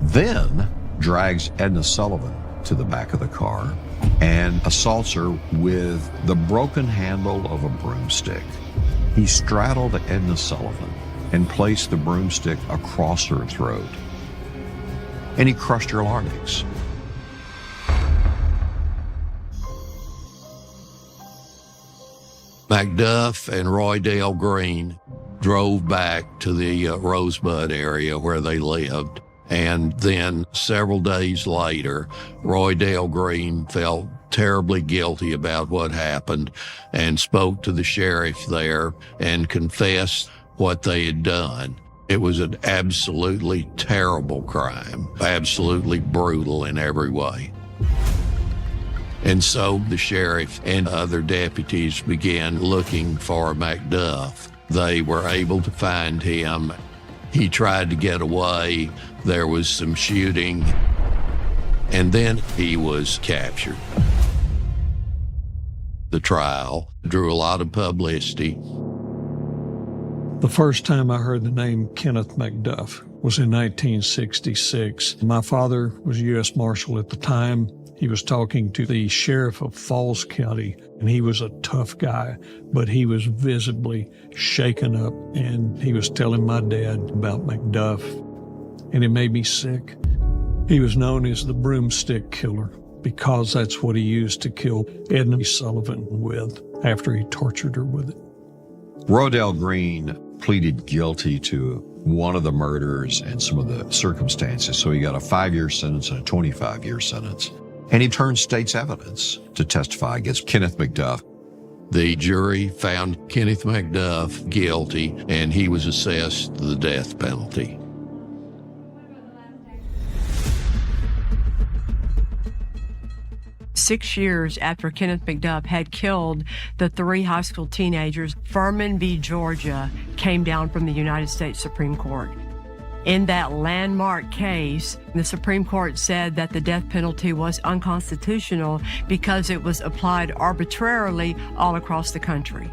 Then drags Edna Sullivan to the back of the car and assaults her with the broken handle of a broomstick. He straddled Edna Sullivan and placed the broomstick across her throat. And he crushed her larynx. MacDuff and Roydale Green drove back to the Rosebud area where they lived. And then several days later, Roydale Green felt terribly guilty about what happened and spoke to the sheriff there and confessed what they had done. It was an absolutely terrible crime, absolutely brutal in every way. And so the sheriff and other deputies began looking for MacDuff. They were able to find him. He tried to get away. There was some shooting, and then he was captured. The trial drew a lot of publicity. The first time I heard the name Kenneth MacDuff was in 1966. My father was U.S. Marshal at the time. He was talking to the sheriff of Falls County, and he was a tough guy, but he was visibly shaken up, and he was telling my dad about MacDuff, and it made me sick. He was known as the broomstick killer because that's what he used to kill Edna Sullivan with after he tortured her with it. Roydale Green pleaded guilty to one of the murders and some of the circumstances, so he got a 5-year sentence and a 25-year sentence. And he turned state's evidence to testify against Kenneth MacDuff. The jury found Kenneth MacDuff guilty, and he was assessed the death penalty. 6 years after Kenneth MacDuff had killed the 3 high school teenagers, Furman v. Georgia came down from the United States Supreme Court. In that landmark case, the Supreme Court said that the death penalty was unconstitutional because it was applied arbitrarily all across the country.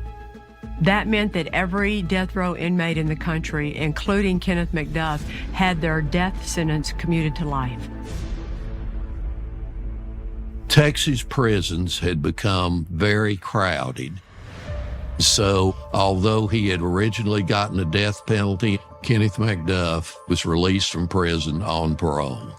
That meant that every death row inmate in the country, including Kenneth MacDuff, had their death sentence commuted to life. Texas prisons had become very crowded. So, although he had originally gotten a death penalty, Kenneth MacDuff was released from prison on parole.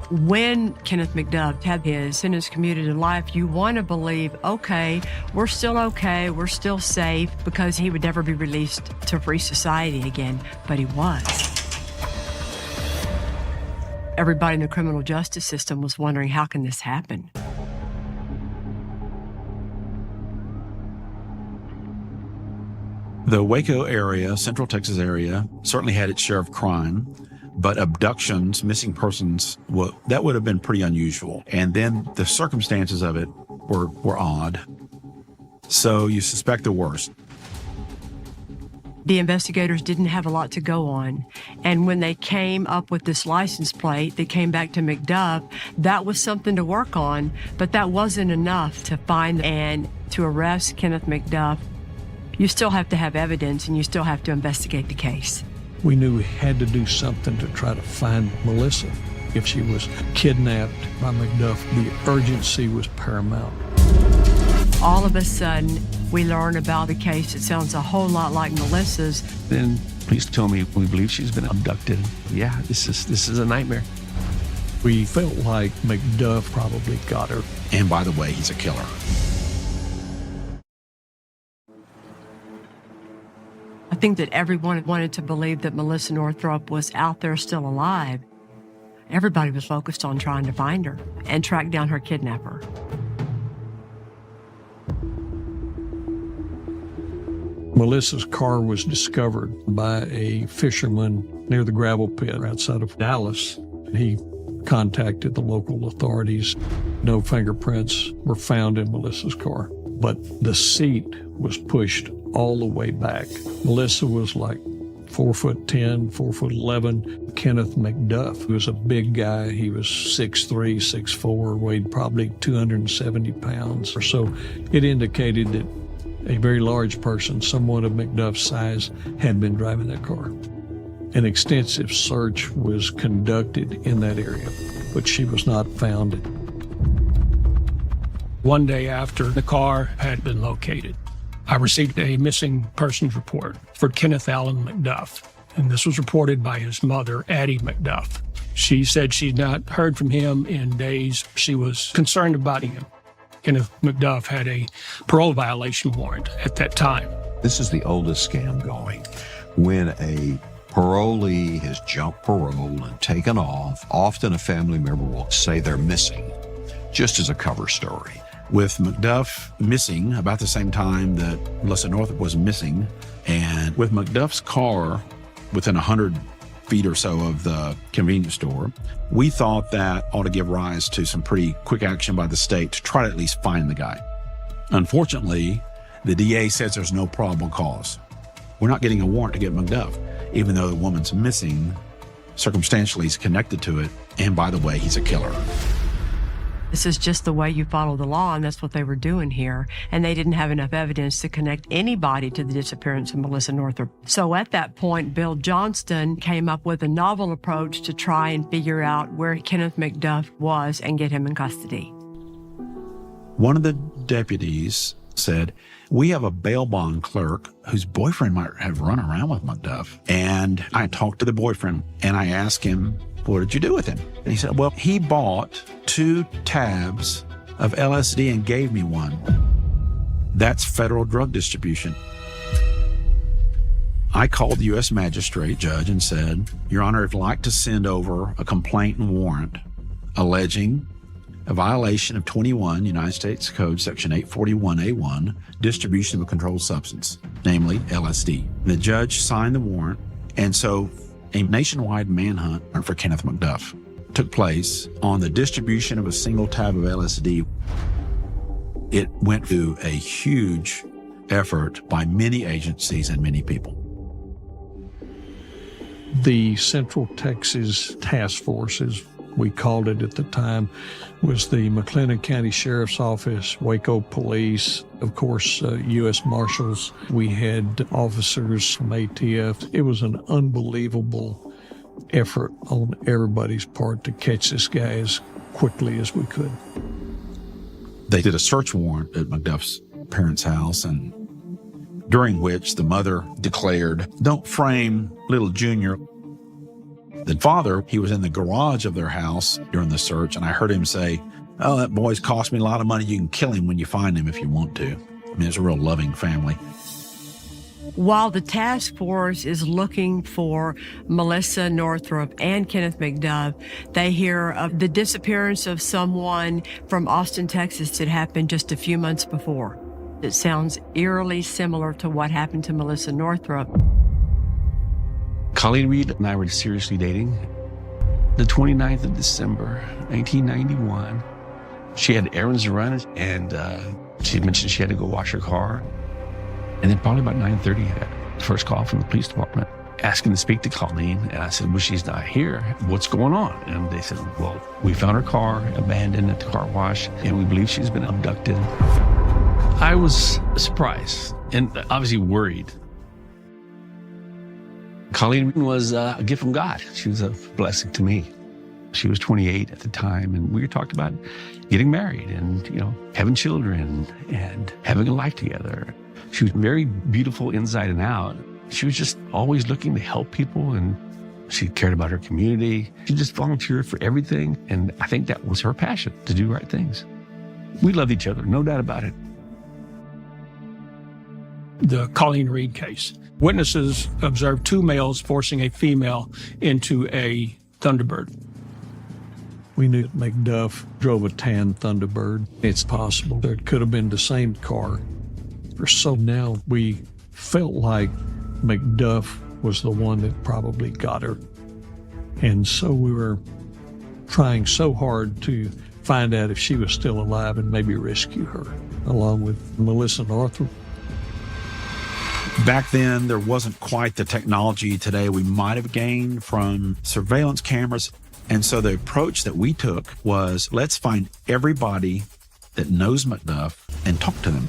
When Kenneth MacDuff had his sentence commuted to life, you want to believe, okay, we're still safe, because he would never be released to free society again, but he was. Everybody in the criminal justice system was wondering, how can this happen? The Waco area, Central Texas area, certainly had its share of crime, but abductions, missing persons, that would have been pretty unusual. And then the circumstances of it were odd. So you suspect the worst. The investigators didn't have a lot to go on. And when they came up with this license plate that came back to MacDuff, that was something to work on, but that wasn't enough to find and to arrest Kenneth MacDuff. You still have to have evidence, and you still have to investigate the case. We knew we had to do something to try to find Melissa. If she was kidnapped by MacDuff, the urgency was paramount. All of a sudden, we learn about a case that sounds a whole lot like Melissa's. Then police told me we believe she's been abducted. Yeah, this is a nightmare. We felt like MacDuff probably got her. And by the way, he's a killer. I think that everyone wanted to believe that Melissa Northrup was out there still alive. Everybody was focused on trying to find her and track down her kidnapper. Melissa's car was discovered by a fisherman near the gravel pit outside of Dallas. He contacted the local authorities. No fingerprints were found in Melissa's car, but the seat was pushed all the way back. Melissa was like 4'10", 4'11". Kenneth MacDuff was a big guy. He was 6'3", 6'4", weighed probably 270 pounds or so. It indicated that a very large person, someone of MacDuff's size, had been driving that car. An extensive search was conducted in that area, but she was not found. One day after the car had been located, I received a missing persons report for Kenneth Allen McDuff, and this was reported by his mother, Addie McDuff. She said she'd not heard from him in days. She was concerned about him. Kenneth McDuff had a parole violation warrant at that time. This is the oldest scam going. When a parolee has jumped parole and taken off, often a family member will say they're missing, just as a cover story. With McDuff missing about the same time that Melissa Northrup was missing, and with McDuff's car within 100 feet or so of the convenience store, we thought that ought to give rise to some pretty quick action by the state to try to at least find the guy. Unfortunately, the DA says there's no probable cause. We're not getting a warrant to get McDuff, even though the woman's missing. Circumstantially, he's connected to it, and by the way, he's a killer. This is just the way you follow the law, and that's what they were doing here. And they didn't have enough evidence to connect anybody to the disappearance of Melissa Northrup. So at that point, Bill Johnston came up with a novel approach to try and figure out where Kenneth McDuff was and get him in custody. One of the deputies said, we have a bail bond clerk whose boyfriend might have run around with McDuff. And I talked to the boyfriend and I asked him, what did you do with him? And he said, well, he bought 2 tabs of LSD and gave me one. That's federal drug distribution. I called the U.S. magistrate judge and said, Your Honor, I'd like to send over a complaint and warrant alleging a violation of 21 United States Code Section 841A1, distribution of a controlled substance, namely LSD. The judge signed the warrant, and so a nationwide manhunt for Kenneth McDuff took place on the distribution of a single tab of LSD. It went through a huge effort by many agencies and many people. The Central Texas Task Force, as we called it at the time, was the McLennan County Sheriff's Office, Waco Police, of course, U.S. Marshals. We had officers from ATF. It was an unbelievable effort on everybody's part to catch this guy as quickly as we could. They did a search warrant at McDuff's parents' house, and during which the mother declared, don't frame little Junior. The father, he was in the garage of their house during the search, and I heard him say, oh, that boy's cost me a lot of money. You can kill him when you find him if you want to. I mean, it's a real loving family. While the task force is looking for Melissa Northrup and Kenneth McDuff, they hear of the disappearance of someone from Austin, Texas that happened just a few months before. It sounds eerily similar to what happened to Melissa Northrup. Colleen Reed and I were seriously dating. The 29th of December, 1991, she had errands to run, and she mentioned she had to go wash her car. And then probably about 9:30, I got the first call from the police department asking to speak to Colleen. And I said, well, she's not here. What's going on? And they said, well, we found her car abandoned at the car wash, and we believe she's been abducted. I was surprised and obviously worried. Colleen was a gift from God. She was a blessing to me. She was 28 at the time, and we talked about getting married and, having children and having a life together. She was very beautiful inside and out. She was just always looking to help people, and she cared about her community. She just volunteered for everything, and I think that was her passion, to do right things. We loved each other, no doubt about it. The Colleen Reed case. Witnesses observed 2 males forcing a female into a Thunderbird. We knew McDuff drove a tan Thunderbird. It's possible that it could have been the same car. So now we felt like McDuff was the one that probably got her. And so we were trying so hard to find out if she was still alive and maybe rescue her, along with Melissa Northrup. Back then, there wasn't quite the technology today we might have gained from surveillance cameras. And so the approach that we took was, let's find everybody that knows McDuff and talk to them.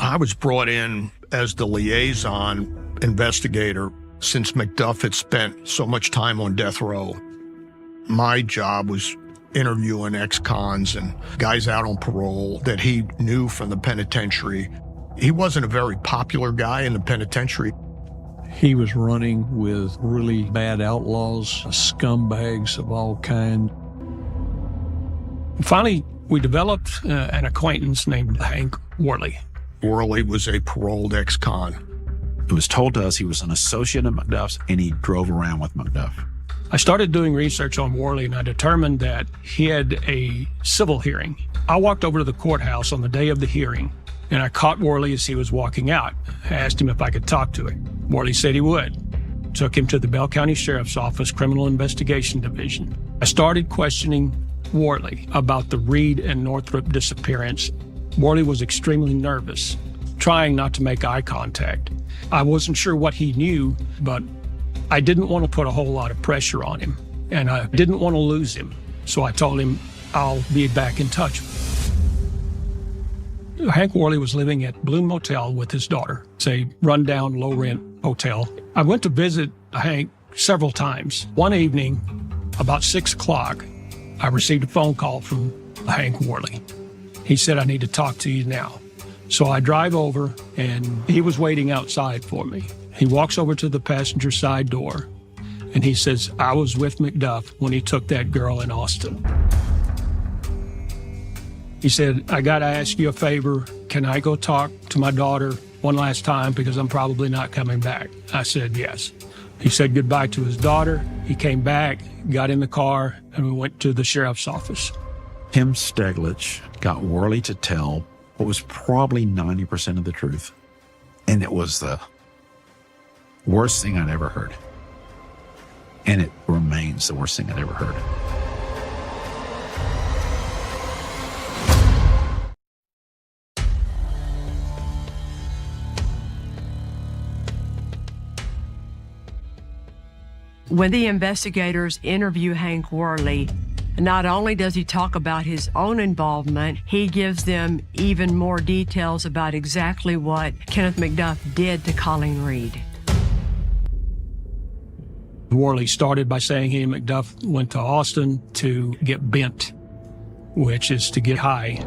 I was brought in as the liaison investigator since McDuff had spent so much time on death row. My job was interviewing ex-cons and guys out on parole that he knew from the penitentiary. He wasn't a very popular guy in the penitentiary. He was running with really bad outlaws, scumbags of all kinds. Finally, we developed an acquaintance named Hank Worley. Worley was a paroled ex-con. It was told to us he was an associate of McDuff's, and he drove around with McDuff. I started doing research on Worley, and I determined that he had a civil hearing. I walked over to the courthouse on the day of the hearing, and I caught Worley as he was walking out. I asked him if I could talk to him. Worley said he would. Took him to the Bell County Sheriff's Office Criminal Investigation Division. I started questioning Worley about the Reed and Northrop disappearance. Worley was extremely nervous, trying not to make eye contact. I wasn't sure what he knew, but I didn't want to put a whole lot of pressure on him, and I didn't want to lose him. So I told him I'll be back in touch. Hank Worley was living at Bloom Motel with his daughter. It's a rundown, low-rent hotel. I went to visit Hank several times. One evening, about 6 o'clock, I received a phone call from Hank Worley. He said, "I need to talk to you now." So I drive over, and he was waiting outside for me. He walks over to the passenger side door, and he says, "I was with McDuff when he took that girl in Austin." He said, "I got to ask you a favor. Can I go talk to my daughter one last time because I'm probably not coming back?" I said, "Yes." He said goodbye to his daughter. He came back, got in the car, and we went to the sheriff's office. Tim Steglich got Worley to tell what was probably 90% of the truth. And it was the worst thing I'd ever heard. And it remains the worst thing I'd ever heard. When the investigators interview Hank Worley, not only does he talk about his own involvement, he gives them even more details about exactly what Kenneth McDuff did to Colleen Reed. Worley started by saying he and McDuff went to Austin to get bent, which is to get high.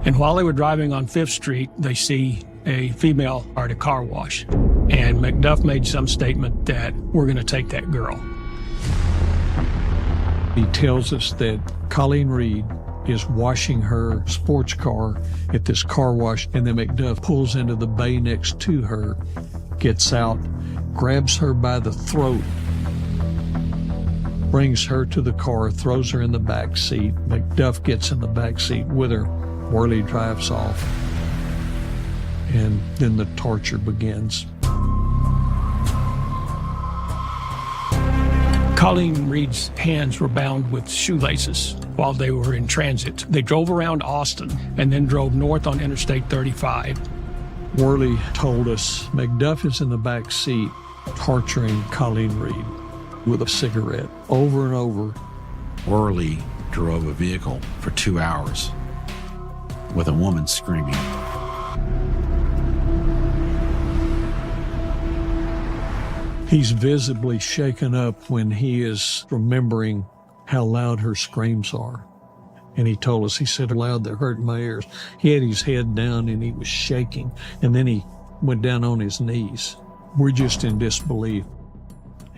And while they were driving on 5th Street, they see a female at a car wash. And McDuff made some statement that we're going to take that girl. He tells us that Colleen Reed is washing her sports car at this car wash, and then McDuff pulls into the bay next to her, gets out, grabs her by the throat, brings her to the car, throws her in the back seat. McDuff gets in the back seat with her. Worley drives off, and then the torture begins. Colleen Reed's hands were bound with shoelaces while they were in transit. They drove around Austin and then drove north on Interstate 35. Worley told us McDuff is in the back seat torturing Colleen Reed with a cigarette over and over. Worley drove a vehicle for 2 hours with a woman screaming. He's visibly shaken up when he is remembering how loud her screams are. And he told us, he said, loud that hurt my ears. He had his head down and he was shaking. And then he went down on his knees. We're just in disbelief.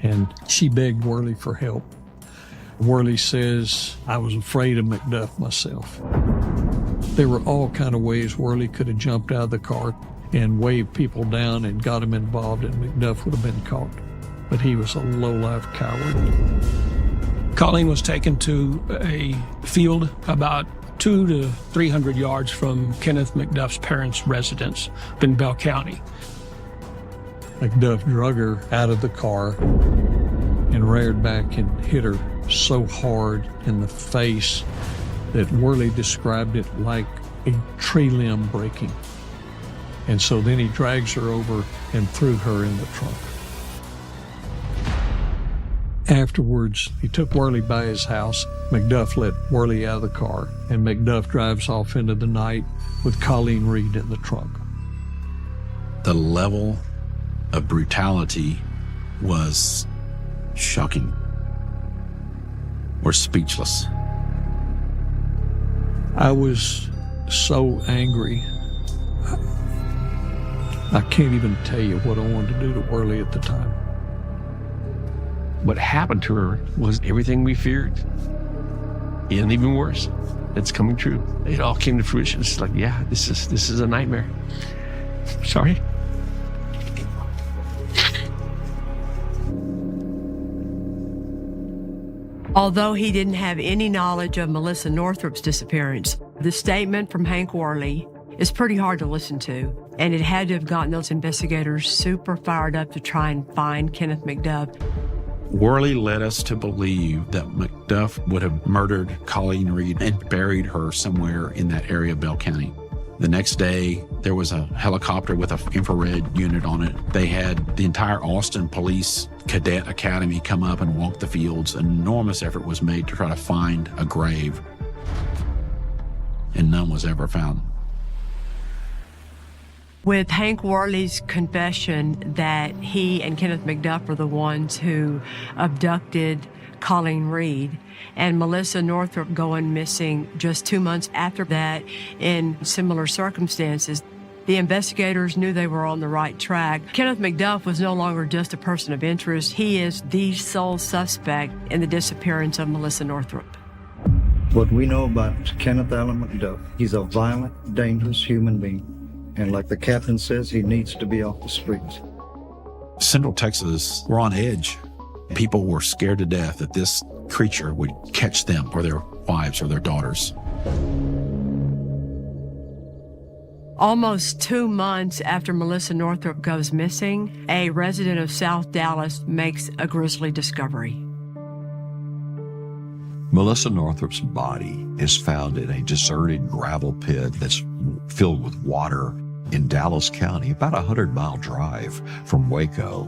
And she begged Worley for help. Worley says, I was afraid of McDuff myself. There were all kind of ways Worley could have jumped out of the car and waved people down and got him involved, and McDuff would have been caught. But he was a low-life coward. Colleen was taken to a field about 200 to 300 yards from Kenneth McDuff's parents' residence in Bell County. McDuff drug her out of the car and reared back and hit her so hard in the face that Worley described it like a tree limb breaking. And so then he drags her over and threw her in the trunk. Afterwards, he took Worley by his house. McDuff let Worley out of the car, and McDuff drives off into the night with Colleen Reed in the trunk. The level of brutality was shocking. We're speechless. I was so angry. I can't even tell you what I wanted to do to Worley at the time. What happened to her was everything we feared, and even worse. It's coming true. It all came to fruition. It's like, yeah, this is a nightmare. Sorry. Although he didn't have any knowledge of Melissa Northrup's disappearance, the statement from Hank Worley is pretty hard to listen to, and it had to have gotten those investigators super fired up to try and find Kenneth McDuff. Worley led us to believe that McDuff would have murdered Colleen Reed and buried her somewhere in that area of Bell County. The next day, there was a helicopter with an infrared unit on it. They had the entire Austin Police Cadet Academy come up and walk the fields. An enormous effort was made to try to find a grave, and none was ever found. With Hank Worley's confession that he and Kenneth McDuff were the ones who abducted Colleen Reed, and Melissa Northrop going missing just 2 months after that in similar circumstances, the investigators knew they were on the right track. Kenneth McDuff was no longer just a person of interest. He is the sole suspect in the disappearance of Melissa Northrop. What we know about Kenneth Allen McDuff, he's a violent, dangerous human being. And like the captain says, he needs to be off the streets. Central Texas were on edge. People were scared to death that this creature would catch them or their wives or their daughters. Almost 2 months after Melissa Northrop goes missing, a resident of South Dallas makes a grisly discovery. Melissa Northrop's body is found in a deserted gravel pit that's filled with water in Dallas County, about a 100-mile drive from Waco.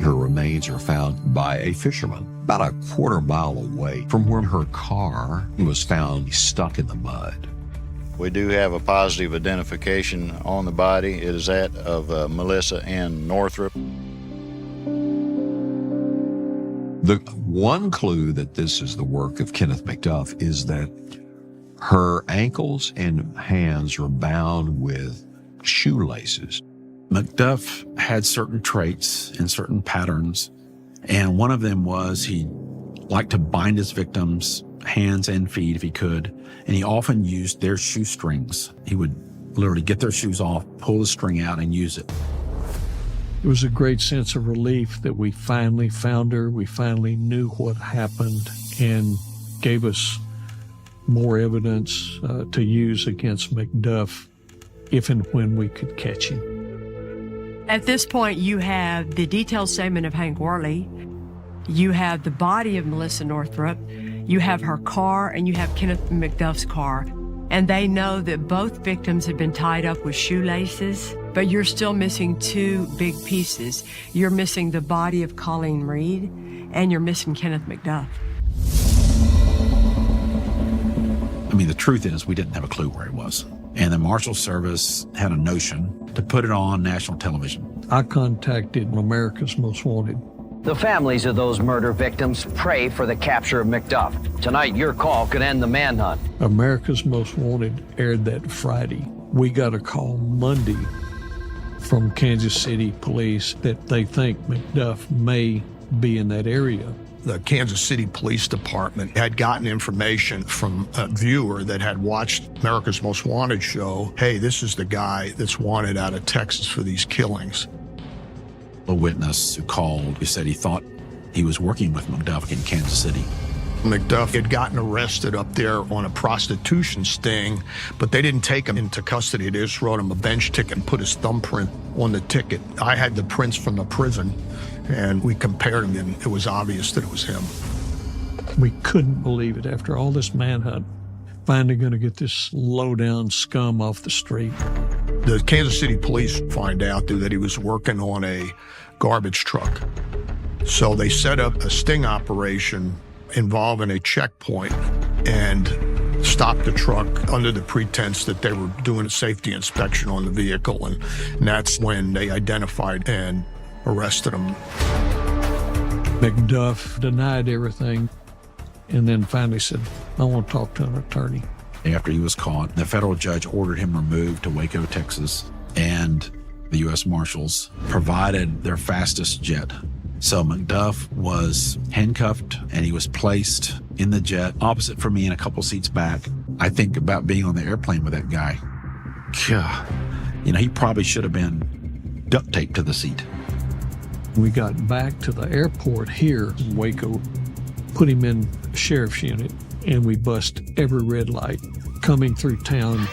Her remains are found by a fisherman about a quarter-mile away from where her car was found stuck in the mud. We do have a positive identification on the body. It is that of Melissa Ann Northrop. The one clue that this is the work of Kenneth McDuff is that her ankles and hands are bound with shoelaces. McDuff had certain traits and certain patterns, and one of them was he liked to bind his victims' hands and feet if he could, and he often used their shoestrings. He would literally get their shoes off, pull the string out, and use it. It was a great sense of relief that we finally found her. We finally knew what happened and gave us more evidence to use against McDuff if and when we could catch him. At this point, you have the detailed statement of Hank Worley, you have the body of Melissa Northrop, you have her car, and you have Kenneth McDuff's car. And they know that both victims had been tied up with shoelaces, but you're still missing 2 big pieces. You're missing the body of Colleen Reed, and you're missing Kenneth McDuff. I mean, the truth is we didn't have a clue where he was. And the Marshal Service had a notion to put it on national television. I contacted America's Most Wanted. The families of those murder victims pray for the capture of McDuff. Tonight, your call could end the manhunt. America's Most Wanted aired that Friday. We got a call Monday from Kansas City Police that they think McDuff may be in that area. The Kansas City Police Department had gotten information from a viewer that had watched America's Most Wanted show. Hey, this is the guy that's wanted out of Texas for these killings. A witness who called, who said he thought he was working with McDuff in Kansas City. McDuff had gotten arrested up there on a prostitution sting, but they didn't take him into custody. They just wrote him a bench ticket and put his thumbprint on the ticket. I had the prints from the prison, and we compared them, and it was obvious that it was him. We couldn't believe it after all this manhunt. Finally going to get this low-down scum off the street. The Kansas City police find out that he was working on a garbage truck. So they set up a sting operation involving a checkpoint and stopped the truck under the pretense that they were doing a safety inspection on the vehicle. And that's when they identified and arrested him. McDuff denied everything and then finally said, I want to talk to an attorney. After he was caught, the federal judge ordered him removed to Waco, Texas. And The U.S. Marshals provided their fastest jet. So McDuff was handcuffed and he was placed in the jet opposite from me and a couple seats back. I think about being on the airplane with that guy. God, you know, he probably should have been duct taped to the seat. We got back to the airport here in Waco, put him in the sheriff's unit, and we bust every red light coming through town.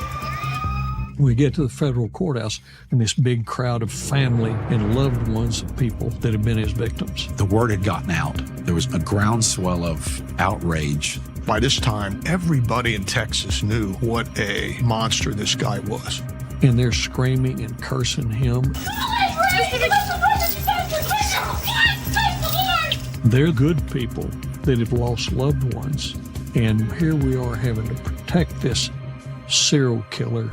We get to the federal courthouse, and this big crowd of family and loved ones of people that had been his victims. The word had gotten out. There was a groundswell of outrage. By this time, everybody in Texas knew what a monster this guy was. And they're screaming and cursing him. They're good people that have lost loved ones. And here we are having to protect this serial killer.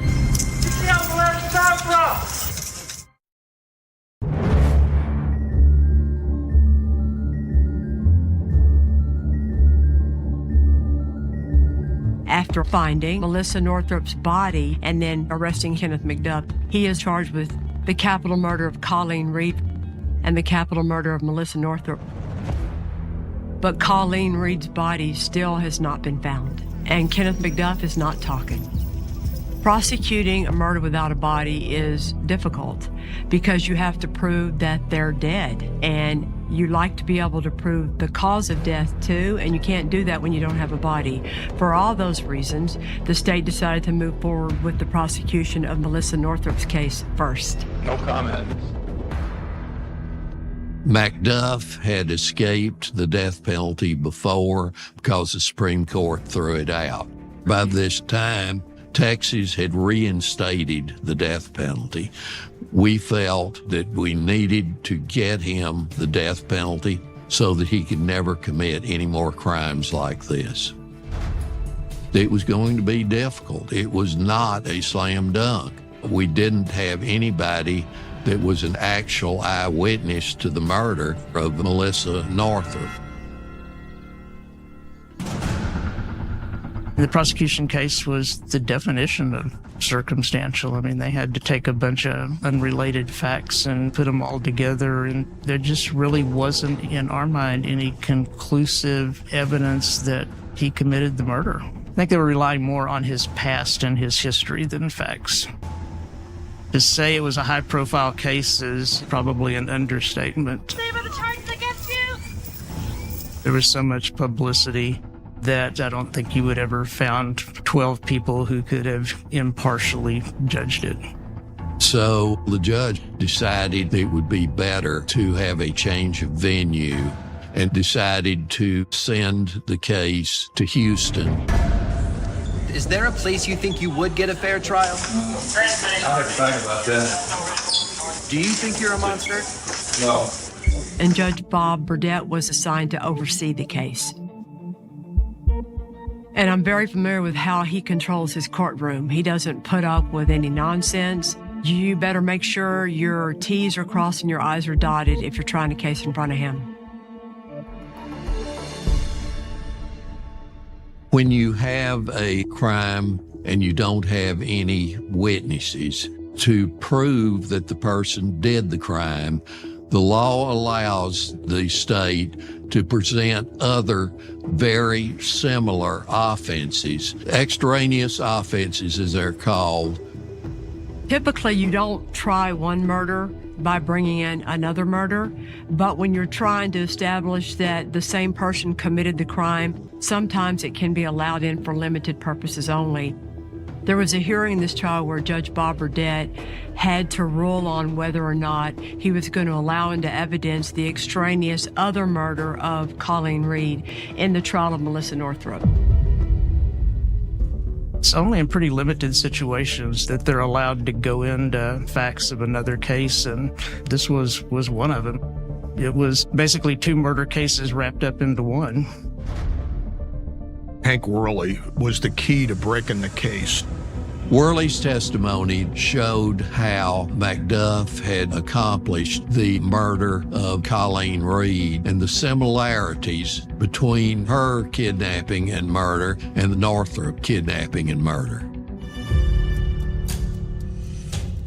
After finding Melissa Northrup's body and then arresting Kenneth McDuff, he is charged with the capital murder of Colleen Reed and the capital murder of Melissa Northrup. But Colleen Reed's body still has not been found, and Kenneth McDuff is not talking. Prosecuting a murder without a body is difficult because you have to prove that they're dead, and you like to be able to prove the cause of death too, and you can't do that when you don't have a body. For all those reasons, the state decided to move forward with the prosecution of Melissa Northrup's case first. No comment. McDuff had escaped the death penalty before because the Supreme Court threw it out. By this time, Texas had reinstated the death penalty. We felt that we needed to get him the death penalty so that he could never commit any more crimes like this. It was going to be difficult. It was not a slam dunk. We didn't have anybody that was an actual eyewitness to the murder of Melissa Northrop. The prosecution case was the definition of circumstantial. I mean, they had to take a bunch of unrelated facts and put them all together, and there just really wasn't, in our mind, any conclusive evidence that he committed the murder. I think they were relying more on his past and his history than facts. To say it was a high-profile case is probably an understatement. Name of the charges against you? There was so much publicity that I don't think you would ever found 12 people who could have impartially judged it. So the judge decided it would be better to have a change of venue and decided to send the case to Houston. Is there a place you think you would get a fair trial? I'll have to think about that. Do you think you're a monster? No. And Judge Bob Burdett was assigned to oversee the case. And I'm very familiar with how he controls his courtroom. He doesn't put up with any nonsense. You better make sure your T's are crossed and your I's are dotted if you're trying a case in front of him. When you have a crime and you don't have any witnesses to prove that the person did the crime, the law allows the state to present other very similar offenses, extraneous offenses as they're called. Typically, you don't try one murder by bringing in another murder, but when you're trying to establish that the same person committed the crime, sometimes it can be allowed in for limited purposes only. There was a hearing in this trial where Judge Bob Burdett had to rule on whether or not he was going to allow into evidence the extraneous other murder of Colleen Reed in the trial of Melissa Northrop. It's only in pretty limited situations that they're allowed to go into facts of another case, and this was one of them. It was basically two murder cases wrapped up into one. Hank Worley was the key to breaking the case. Worley's testimony showed how McDuff had accomplished the murder of Colleen Reed and the similarities between her kidnapping and murder and the Northrop kidnapping and murder.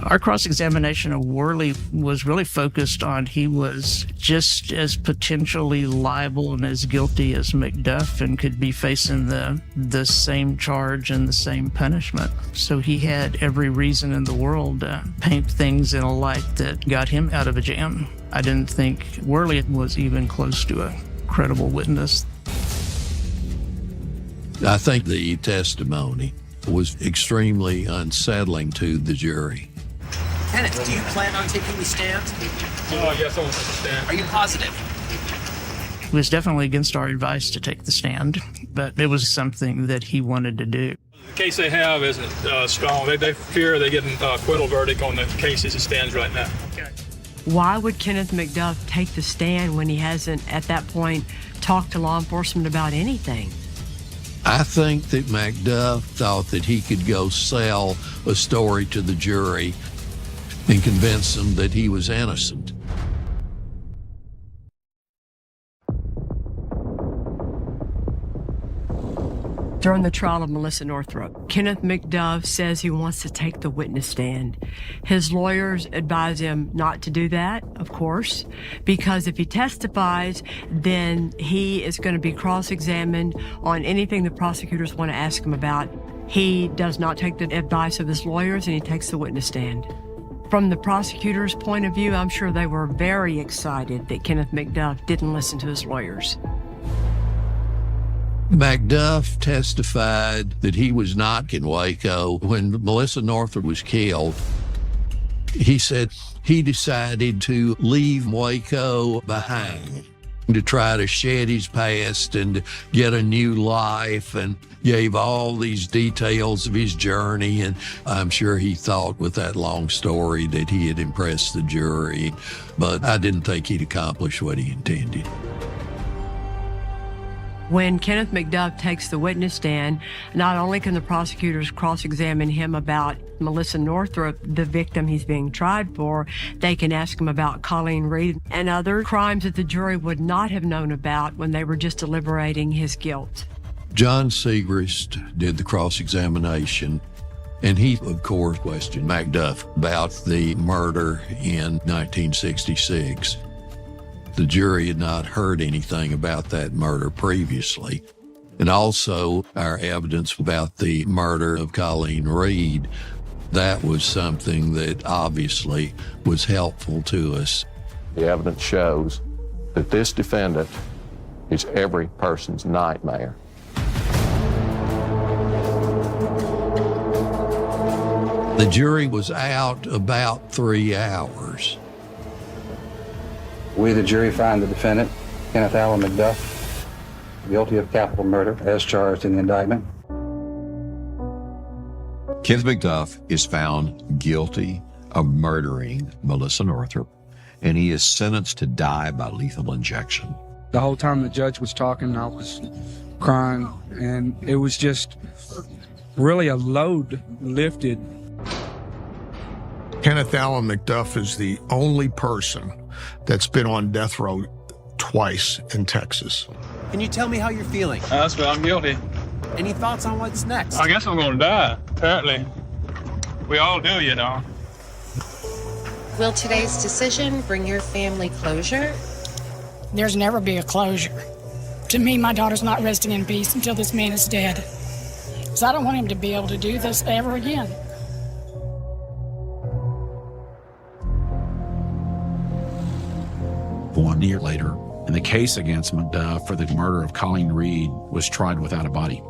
Our cross-examination of Worley was really focused on he was just as potentially liable and as guilty as McDuff and could be facing the same charge and the same punishment. So he had every reason in the world to paint things in a light that got him out of a jam. I didn't think Worley was even close to a credible witness. I think the testimony was extremely unsettling to the jury. Kenneth, do you plan on taking the stand? Yes, I want to take the stand. Are you positive? It was definitely against our advice to take the stand, but it was something that he wanted to do. The case they have isn't strong. They fear they get an acquittal verdict on the case as it stands right now. Okay. Why would Kenneth McDuff take the stand when he hasn't, at that point, talked to law enforcement about anything? I think that McDuff thought that he could go sell a story to the jury and convince them that he was innocent. During the trial of Melissa Northrup, Kenneth McDuff says he wants to take the witness stand. His lawyers advise him not to do that, of course, because if he testifies, then he is going to be cross-examined on anything the prosecutors want to ask him about. He does not take the advice of his lawyers, and he takes the witness stand. From the prosecutor's point of view, I'm sure they were very excited that Kenneth McDuff didn't listen to his lawyers. McDuff testified that he was not in Waco when Melissa Northrup was killed. He said he decided to leave Waco behind, to try to shed his past and get a new life, and gave all these details of his journey. And I'm sure he thought with that long story that he had impressed the jury, but I didn't think he'd accomplish what he intended. When Kenneth McDuff takes the witness stand, not only can the prosecutors cross-examine him about Melissa Northrup, the victim he's being tried for, they can ask him about Colleen Reed and other crimes that the jury would not have known about when they were just deliberating his guilt. John Segrist did the cross-examination, and he, of course, questioned McDuff about the murder in 1966. The jury had not heard anything about that murder previously. And also our evidence about the murder of Colleen Reed, that was something that obviously was helpful to us. The evidence shows that this defendant is every person's nightmare. The jury was out about 3 hours. We, the jury, find the defendant, Kenneth Allen McDuff, guilty of capital murder as charged in the indictment. Kenneth McDuff is found guilty of murdering Melissa Northrup, and he is sentenced to die by lethal injection. The whole time the judge was talking, I was crying, and it was just really a load lifted. Kenneth Allen McDuff is the only person that's been on death row twice in Texas. Can you tell me how you're feeling? That's what I'm guilty. Any thoughts on what's next? I guess I'm going to die, apparently. We all do, you know. Will today's decision bring your family closure? There's never be a closure. To me, my daughter's not resting in peace until this man is dead. So I don't want him to be able to do this ever again. 1 year later, and the case against McDuff for the murder of Colleen Reed was tried without a body.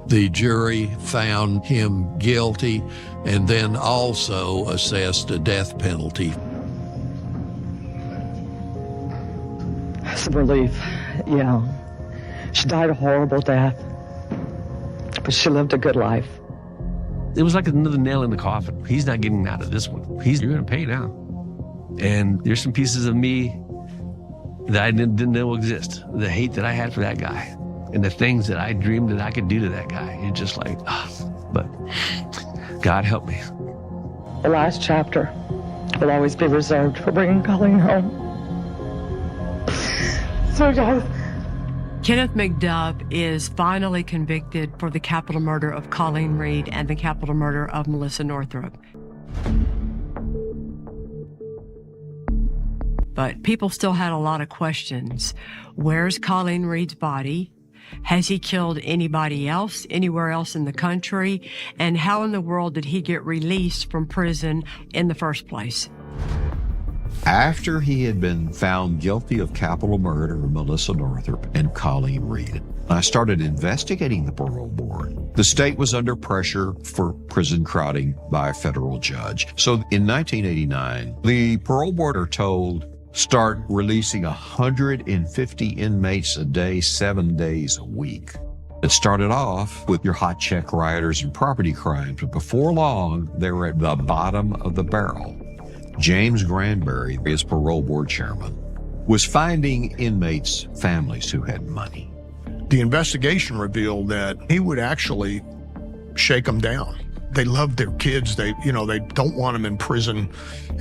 The jury found him guilty and then also assessed a death penalty. It's a relief, yeah. She died a horrible death, but she lived a good life. It was like another nail in the coffin. He's not getting out of this one. You're going to pay now. And there's some pieces of me that I didn't know exist. The hate that I had for that guy and the things that I dreamed that I could do to that guy. It's just like, but God help me. The last chapter will always be reserved for bringing Colleen home. So guys. Kenneth McDuff is finally convicted for the capital murder of Colleen Reed and the capital murder of Melissa Northrup. but people still had a lot of questions. Where's Colleen Reed's body? Has he killed anybody else, anywhere else in the country? And how in the world did he get released from prison in the first place? After he had been found guilty of capital murder of Melissa Northrup and Colleen Reed, I started investigating the parole board. The state was under pressure for prison crowding by a federal judge. So in 1989, the parole board are told, start releasing 150 inmates a day, 7 days a week. It started off with your hot check rioters and property crimes, but before long, they were at the bottom of the barrel. James Granberry, his parole board chairman, was finding inmates' families who had money. The investigation revealed that he would actually shake them down. They love their kids. They don't want them in prison,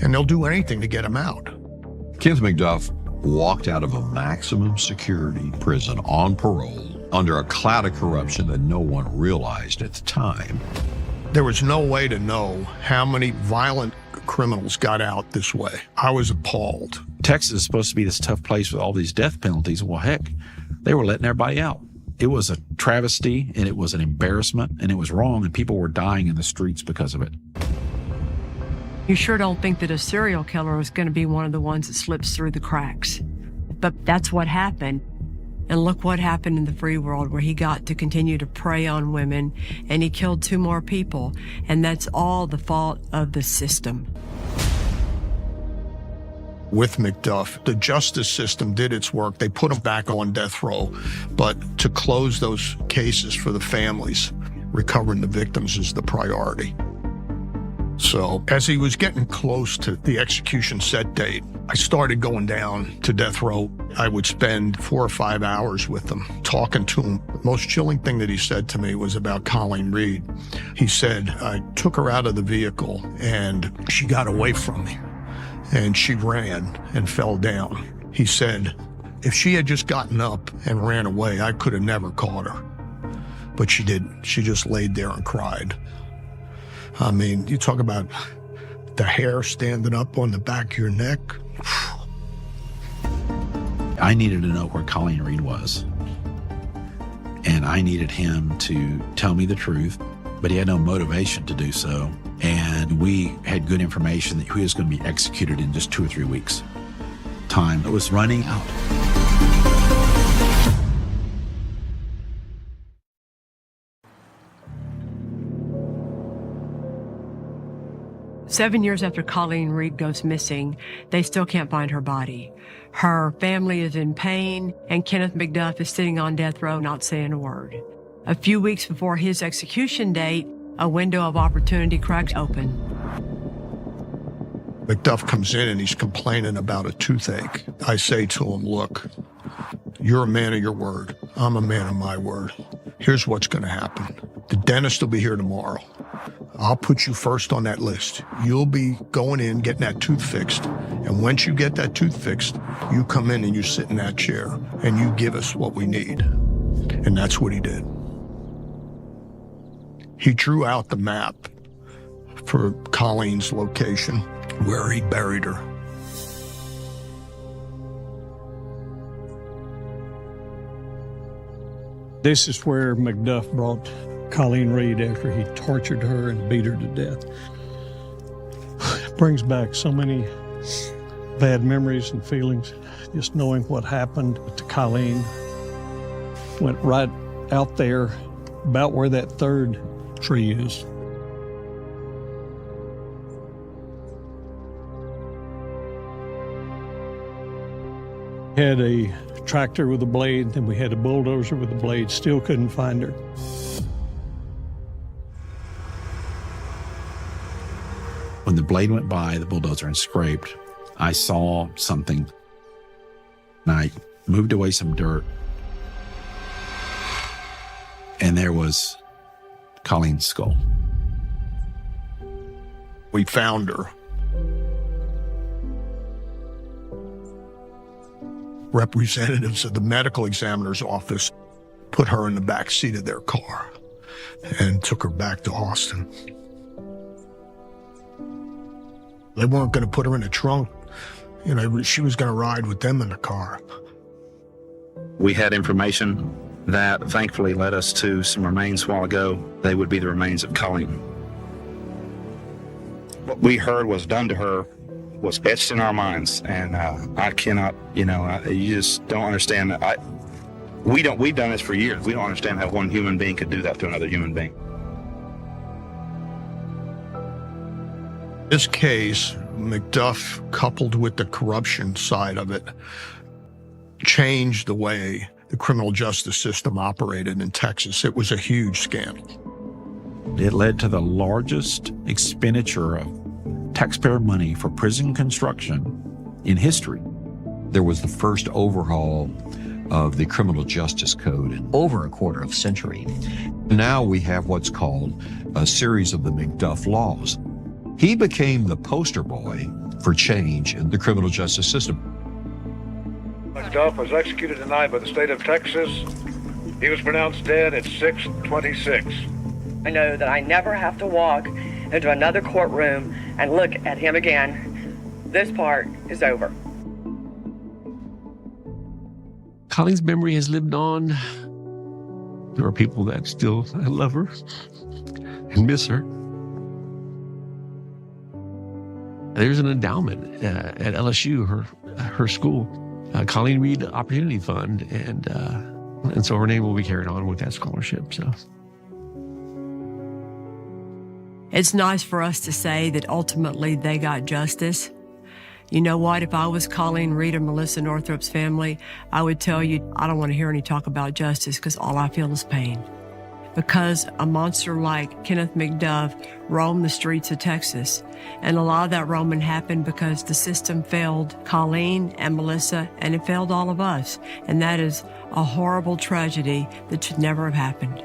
and they'll do anything to get them out. Kenneth McDuff walked out of a maximum security prison on parole under a cloud of corruption that no one realized at the time. There was no way to know how many violent criminals got out this way. I was appalled. Texas is supposed to be this tough place with all these death penalties. Well, heck, they were letting everybody out. It was a travesty, and it was an embarrassment, and it was wrong, and people were dying in the streets because of it. You sure don't think that a serial killer is going to be one of the ones that slips through the cracks. But that's what happened. And look what happened in the free world, where he got to continue to prey on women, and he killed 2 more people. And that's all the fault of the system. With McDuff, the justice system did its work. They put him back on death row. But to close those cases for the families, recovering the victims is the priority. So as he was getting close to the execution set date, I started going down to death row. I would spend 4 or 5 hours with him, talking to him. The most chilling thing that he said to me was about Colleen Reed. He said, I took her out of the vehicle and she got away from me and she ran and fell down. He said, if she had just gotten up and ran away, I could have never caught her. But she didn't. She just laid there and cried. I mean, you talk about the hair standing up on the back of your neck. I needed to know where Colleen Reed was. And I needed him to tell me the truth, but he had no motivation to do so. And we had good information that he was going to be executed in just 2 or 3 weeks. Time was running out. Seven years after Colleen Reed goes missing, they still can't find her body. Her family is in pain, and Kenneth McDuff is sitting on death row not saying a word. A few weeks before his execution date, a window of opportunity cracks open. McDuff comes in and he's complaining about a toothache. I say to him, look, you're a man of your word. I'm a man of my word. Here's what's going to happen. The dentist will be here tomorrow. I'll put you first on that list. You'll be going in, getting that tooth fixed. And once you get that tooth fixed, you come in and you sit in that chair and you give us what we need. And that's what he did. He drew out the map for Colleen's location, where he buried her. This is where McDuff brought Colleen Reed after he tortured her and beat her to death. It brings back so many bad memories and feelings, just knowing what happened to Colleen. Went right out there, about where that third tree is. Had a tractor with a blade, then we had a bulldozer with a blade, still couldn't find her. When the blade went by the bulldozer and scraped, I saw something, and I moved away some dirt, and there was Colleen's skull. We found her. Representatives of the medical examiner's office put her in the back seat of their car and took her back to Austin. They weren't going to put her in a trunk. You know, she was going to ride with them in the car. We had information that thankfully led us to some remains a while ago. They would be the remains of Colleen. What we heard was done to her was etched in our minds, and I cannot, you just don't understand that. We've done this for years. We don't understand how one human being could do that to another human being. This case, McDuff, coupled with the corruption side of it, changed the way the criminal justice system operated in Texas. It was a huge scandal. It led to the largest expenditure of taxpayer money for prison construction in history. There was the first overhaul of the criminal justice code in over a quarter of a century. Now we have what's called a series of the McDuff laws. He became the poster boy for change in the criminal justice system. McDuff was executed tonight by the state of Texas. He was pronounced dead at 6:26. I know that I never have to walk into another courtroom and look at him again. This part is over. Colleen's memory has lived on. There are people that still love her and miss her. There's an endowment at LSU, her school, Colleen Reed Opportunity Fund, and so her name will be carried on with that scholarship. So it's nice for us to say that ultimately they got justice. You know what? If I was Colleen Reed or Melissa Northrup's family, I would tell you I don't want to hear any talk about justice because all I feel is pain. Because a monster like Kenneth McDuff roamed the streets of Texas. And a lot of that roaming happened because the system failed Colleen and Melissa, and it failed all of us. And that is a horrible tragedy that should never have happened.